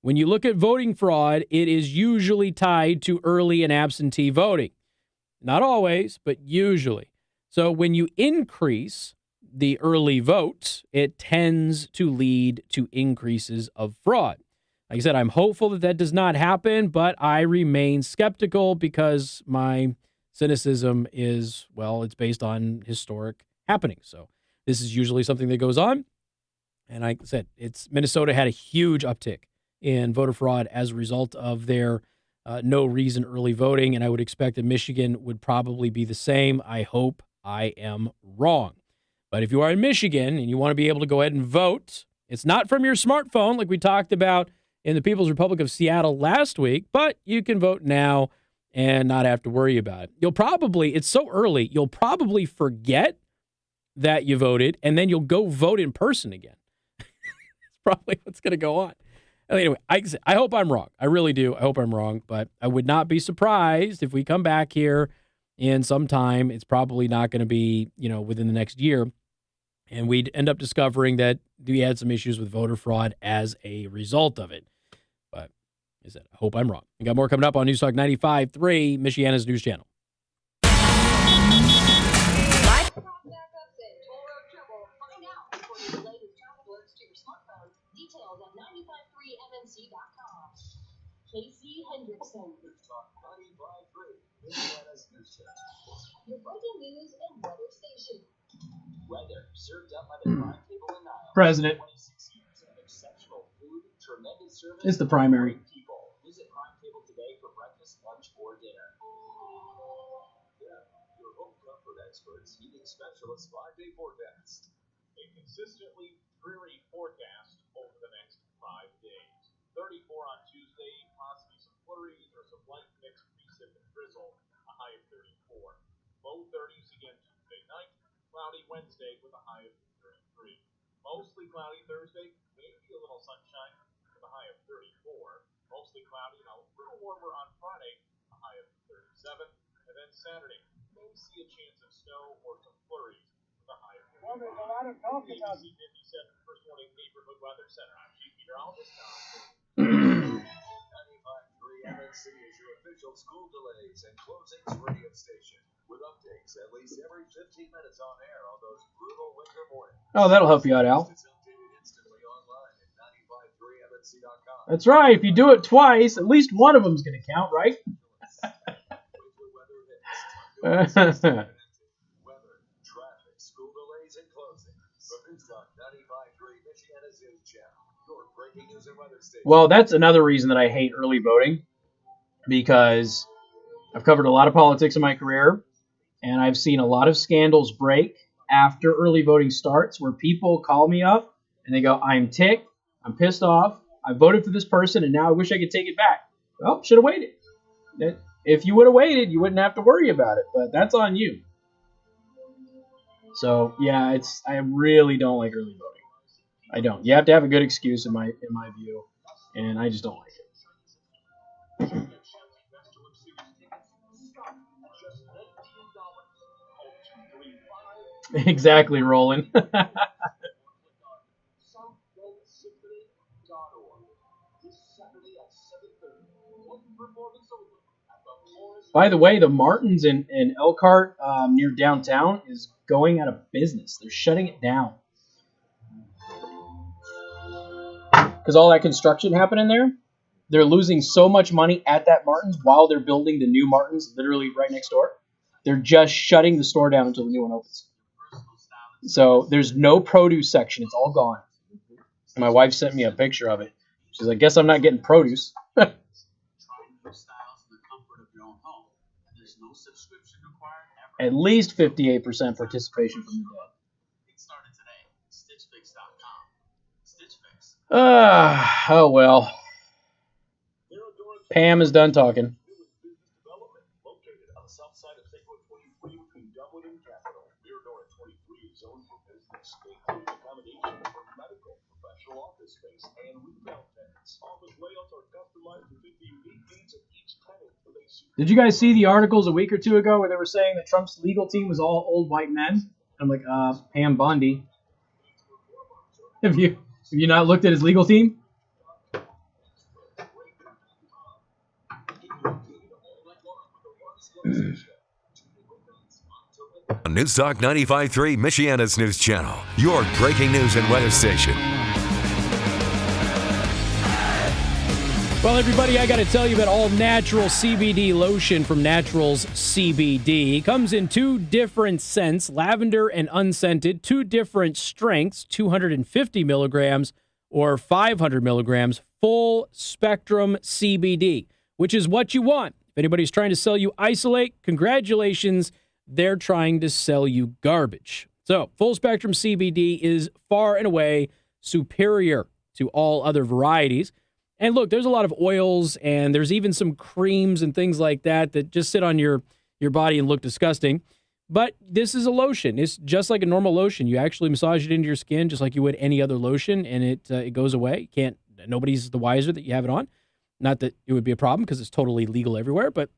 When you look at voting fraud, it is usually tied to early and absentee voting. Not always, but usually. So when you increase the early votes, it tends to lead to increases of fraud. Like I said, I'm hopeful that that does not happen, but I remain skeptical because my cynicism is, well, it's based on historic happenings. So this is usually something that goes on. And like I said, Minnesota had a huge uptick in voter fraud as a result of their no reason early voting. And I would expect that Michigan would probably be the same. I hope I am wrong. But if you are in Michigan and you want to be able to go ahead and vote, it's not from your smartphone like we talked about in the People's Republic of Seattle last week, but you can vote now and not have to worry about it. It's so early, you'll probably forget that you voted, and then you'll go vote in person again. It's probably what's going to go on. Anyway, I hope I'm wrong. I really do. I hope I'm wrong, but I would not be surprised if we come back here in some time. It's probably not going to be, within the next year, and we'd end up discovering that we had some issues with voter fraud as a result of it. But I hope I'm wrong. We got more coming up on News Talk 95.3, Michiana's news channel. Details at 953mnc.com. Casey Hendrickson. Your breaking news and weather station. Weather served up by the Prime Table and Nile. President. 26 years of exceptional food, tremendous service. It's the primary. People. Visit Prime Table today for breakfast, lunch, or dinner. Yeah, your home comfort experts, heating specialists, 5-day forecast. A consistently dreary forecast over the next 5 days. 34 on Tuesday, possibly some flurries or some light mixed precip and drizzle, a high of 34. Low 30s again Tuesday night. Cloudy Wednesday with a high of 33. Mostly cloudy Thursday, maybe a little sunshine with a high of 34. Mostly cloudy, now a little warmer on Friday, a high of 37. And then Saturday, may see a chance of snow or some flurries with a high of 35. Well, there's a lot of talk about ABC 57 First Warning Neighborhood Weather Center. I'm Chief Meteorologist Tom. 95.3 MNC is your official school delays and closings radio station. With updates at least every 15 minutes on air on those brutal winter mornings. Oh, that'll help you out, Al. It's updated instantly online at 953mnc.com. That's right. If you do it twice, at least one of them's going to count, right? Weather, traffic, school delays, and closings. From Newstalk 95.3 Michiana's news channel. Your breaking news and weather station. Well, that's another reason that I hate early voting, because I've covered a lot of politics in my career. And I've seen a lot of scandals break after early voting starts where people call me up and they go, I'm ticked, I'm pissed off, I voted for this person and now I wish I could take it back. Well, should have waited. If you would have waited, you wouldn't have to worry about it, but that's on you. So, yeah, I really don't like early voting. I don't. You have to have a good excuse in my view, and I just don't like it. Exactly, Roland. By the way, the Martins in Elkhart near downtown is going out of business. They're shutting it down. Because all that construction happening there, they're losing so much money at that Martins while they're building the new Martins literally right next door. They're just shutting the store down until the new one opens. So there's no produce section. It's all gone. My wife sent me a picture of it. She's like, guess I'm not getting produce. At least 58% participation from the dead. Oh well. Pam is done talking. Located on the south side of State Road 23 between Dunwood and Capitol. Mirador at 23 is zoned for business. Including accommodation for medical, professional office space, and retail tenants. Office layouts are customized to fit the unique needs of each tenant. Did you guys see the articles a week or two ago where they were saying that Trump's legal team was all old white men? I'm like, Pam Bondi. Have you not looked at his legal team? News Talk 95.3, Michiana's news channel, your breaking news and weather station. Well, everybody, I got to tell you about all natural CBD lotion from Naturals CBD. It comes in two different scents, lavender and unscented, two different strengths, 250 milligrams or 500 milligrams, full spectrum CBD, which is what you want. If anybody's trying to sell you isolate, congratulations, they're trying to sell you garbage. So, full spectrum CBD is far and away superior to all other varieties. And look, there's a lot of oils and there's even some creams and things like that that just sit on your body and look disgusting. But this is a lotion. It's just like a normal lotion. You actually massage it into your skin just like you would any other lotion, and it goes away. Nobody's the wiser that you have it on. Not that it would be a problem because it's totally legal everywhere, but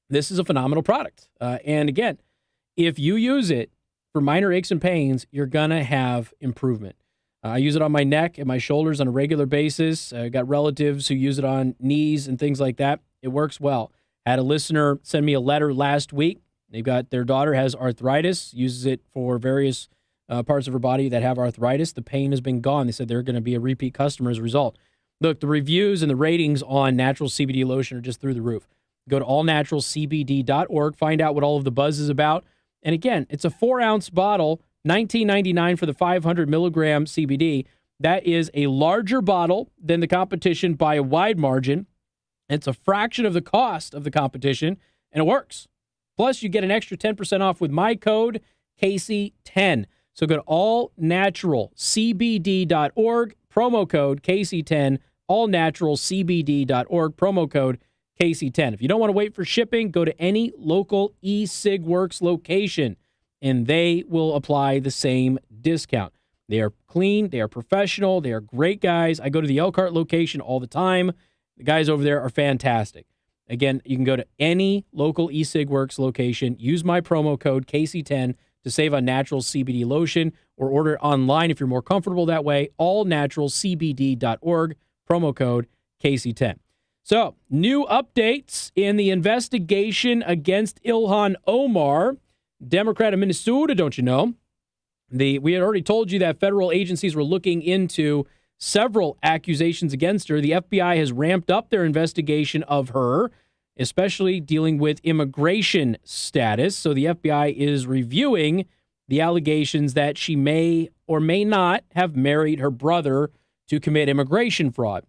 this is a phenomenal product. And again, if you use it for minor aches and pains, you're going to have improvement. I use it on my neck and my shoulders on a regular basis. I got relatives who use it on knees and things like that. It works well. I had a listener send me a letter last week. They've got their daughter has arthritis, uses it for various parts of her body that have arthritis. The pain has been gone. They said they're going to be a repeat customer as a result. Look, the reviews and the ratings on natural CBD lotion are just through the roof. Go to allnaturalcbd.org, find out what all of the buzz is about. And again, it's a 4-ounce bottle, $19.99 for the 500 milligram CBD. That is a larger bottle than the competition by a wide margin. It's a fraction of the cost of the competition, and it works. Plus, you get an extra 10% off with my code, Casey10. So go to allnaturalcbd.org, promo code Casey10, allnaturalcbd.org, promo code Casey10. If you don't want to wait for shipping, go to any local eSigWorks location, and they will apply the same discount. They are clean, they are professional, they are great guys. I go to the Elkhart location all the time. The guys over there are fantastic. Again, you can go to any local eSigWorks location, use my promo code Casey10 to save on natural CBD lotion, or order it online if you're more comfortable that way, allnaturalcbd.org, promo code Casey10. So, new updates in the investigation against Ilhan Omar, Democrat of Minnesota, don't you know? We had already told you that federal agencies were looking into several accusations against her. The FBI has ramped up their investigation of her, especially dealing with immigration status. So the FBI is reviewing the allegations that she may or may not have married her brother to commit immigration fraud.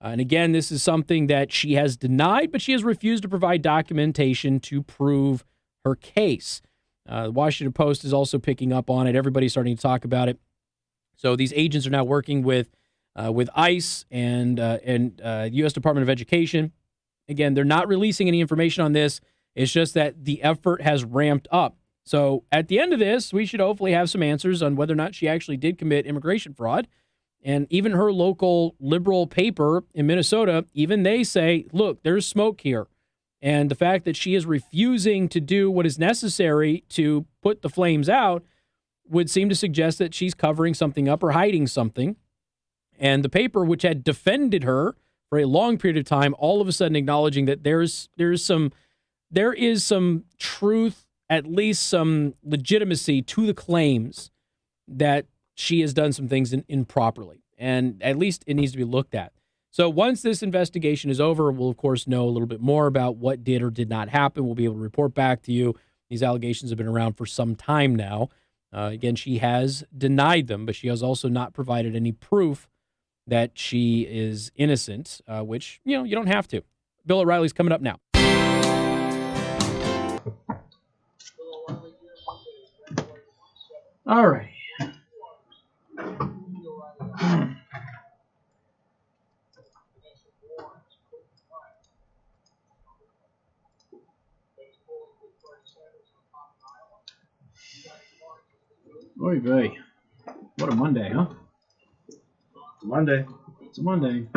And again, this is something that she has denied, but she has refused to provide documentation to prove her case. The Washington Post is also picking up on it. Everybody's starting to talk about it. So these agents are now working with ICE and the U.S. Department of Education. Again, they're not releasing any information on this. It's just that the effort has ramped up. So at the end of this, we should hopefully have some answers on whether or not she actually did commit immigration fraud. And even her local liberal paper in Minnesota, even they say, look, there's smoke here. And the fact that she is refusing to do what is necessary to put the flames out would seem to suggest that she's covering something up or hiding something. And the paper, which had defended her for a long period of time, all of a sudden acknowledging that there is some truth, at least some legitimacy to the claims that she has done some things improperly. And at least it needs to be looked at. So once this investigation is over, we'll, of course, know a little bit more about what did or did not happen. We'll be able to report back to you. These allegations have been around for some time now. Again, she has denied them, but she has also not provided any proof that she is innocent, which, you don't have to. Bill O'Reilly's coming up now. All right. Oy vey. What a Monday, huh? Monday. It's a Monday.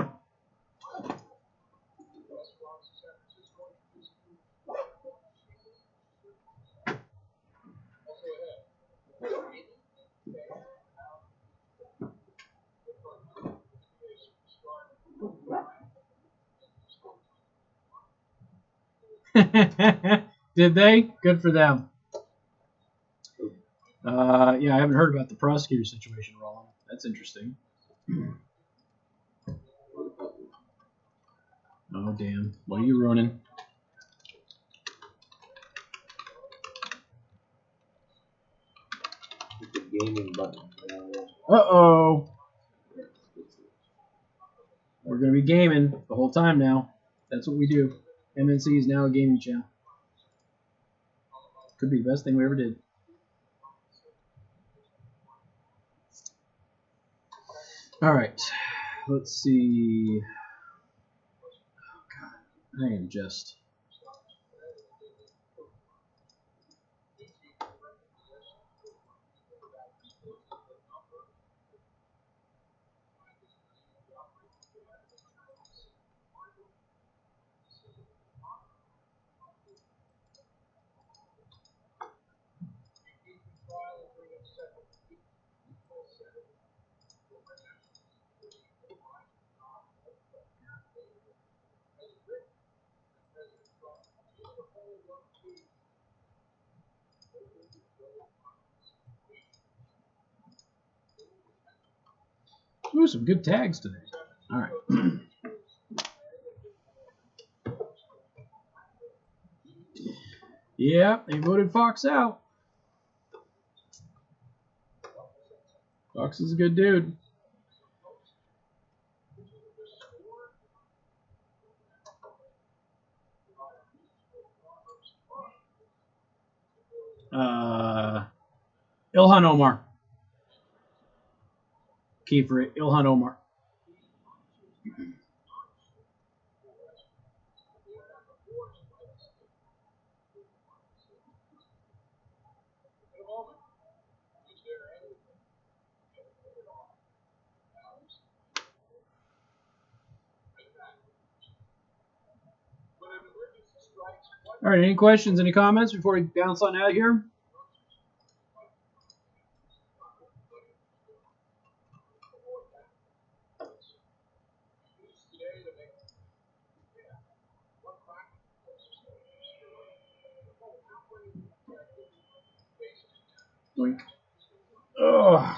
Did they? Good for them. Yeah, I haven't heard about the prosecutor situation, Roland. That's interesting. Oh, damn. What are you running? The gaming button. Uh-oh. We're going to be gaming the whole time now. That's what we do. MNC is now a gaming channel. Could be the best thing we ever did. All right. Let's see. Oh, God. I am just... Ooh, some good tags today. All right. Yeah, they voted Fox out. Fox is a good dude. Ilhan Omar. Kiefer Ilhan Omar. All right, any questions, any comments before we bounce on out here? Doink. Oh.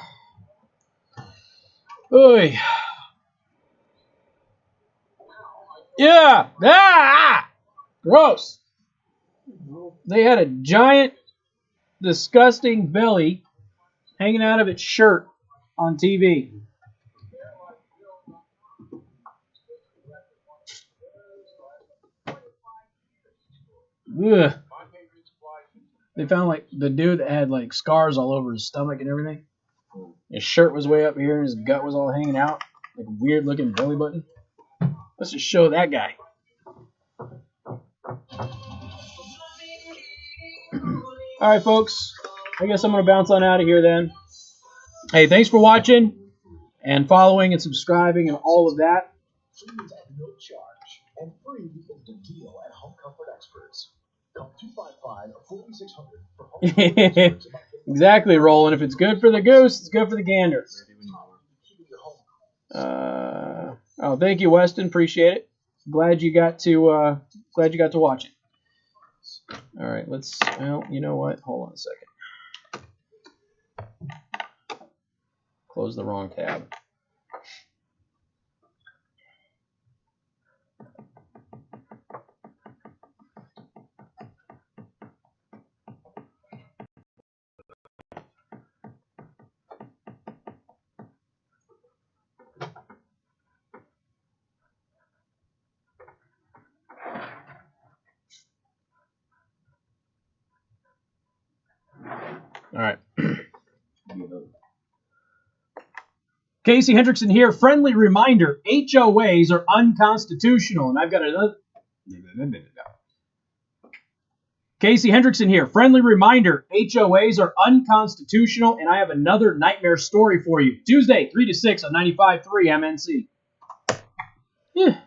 Oy. Yeah. Ah! Gross. They had a giant, disgusting belly hanging out of its shirt on TV. Ugh. They found like the dude that had like scars all over his stomach and everything. His shirt was way up here and his gut was all hanging out. Like a weird looking belly button. Let's just show that guy. Alright folks, I guess I'm going to bounce on out of here then. Hey, thanks for watching and following and subscribing and all of that. Please at no charge and free is the deal at Home Comfort Experts. Call 255-4600 for Home Comfort Experts. Exactly, Roland. If it's good for the goose, it's good for the gander. Oh, thank you, Weston. Appreciate it. Glad you got to watch it. All right, let's. Well, you know what? Hold on a second. Close the wrong tab. All right. Casey Hendrickson here. Friendly reminder, HOAs are unconstitutional. And I've got another... Casey Hendrickson here. Friendly reminder, HOAs are unconstitutional, and I have another nightmare story for you. Tuesday, 3 to 6 on 95.3 MNC. Yeah.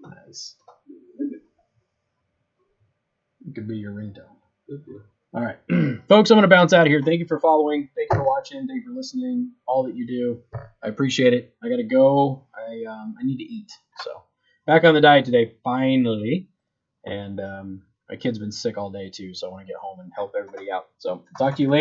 Nice. It could be your ringtone. All right. Folks, I'm going to bounce out of here. Thank you for following. Thank you for watching. Thank you for listening. All that you do. I appreciate it. I got to go. I need to eat. So back on the diet today, finally. And my kid's been sick all day, too, so I want to get home and help everybody out. So talk to you later.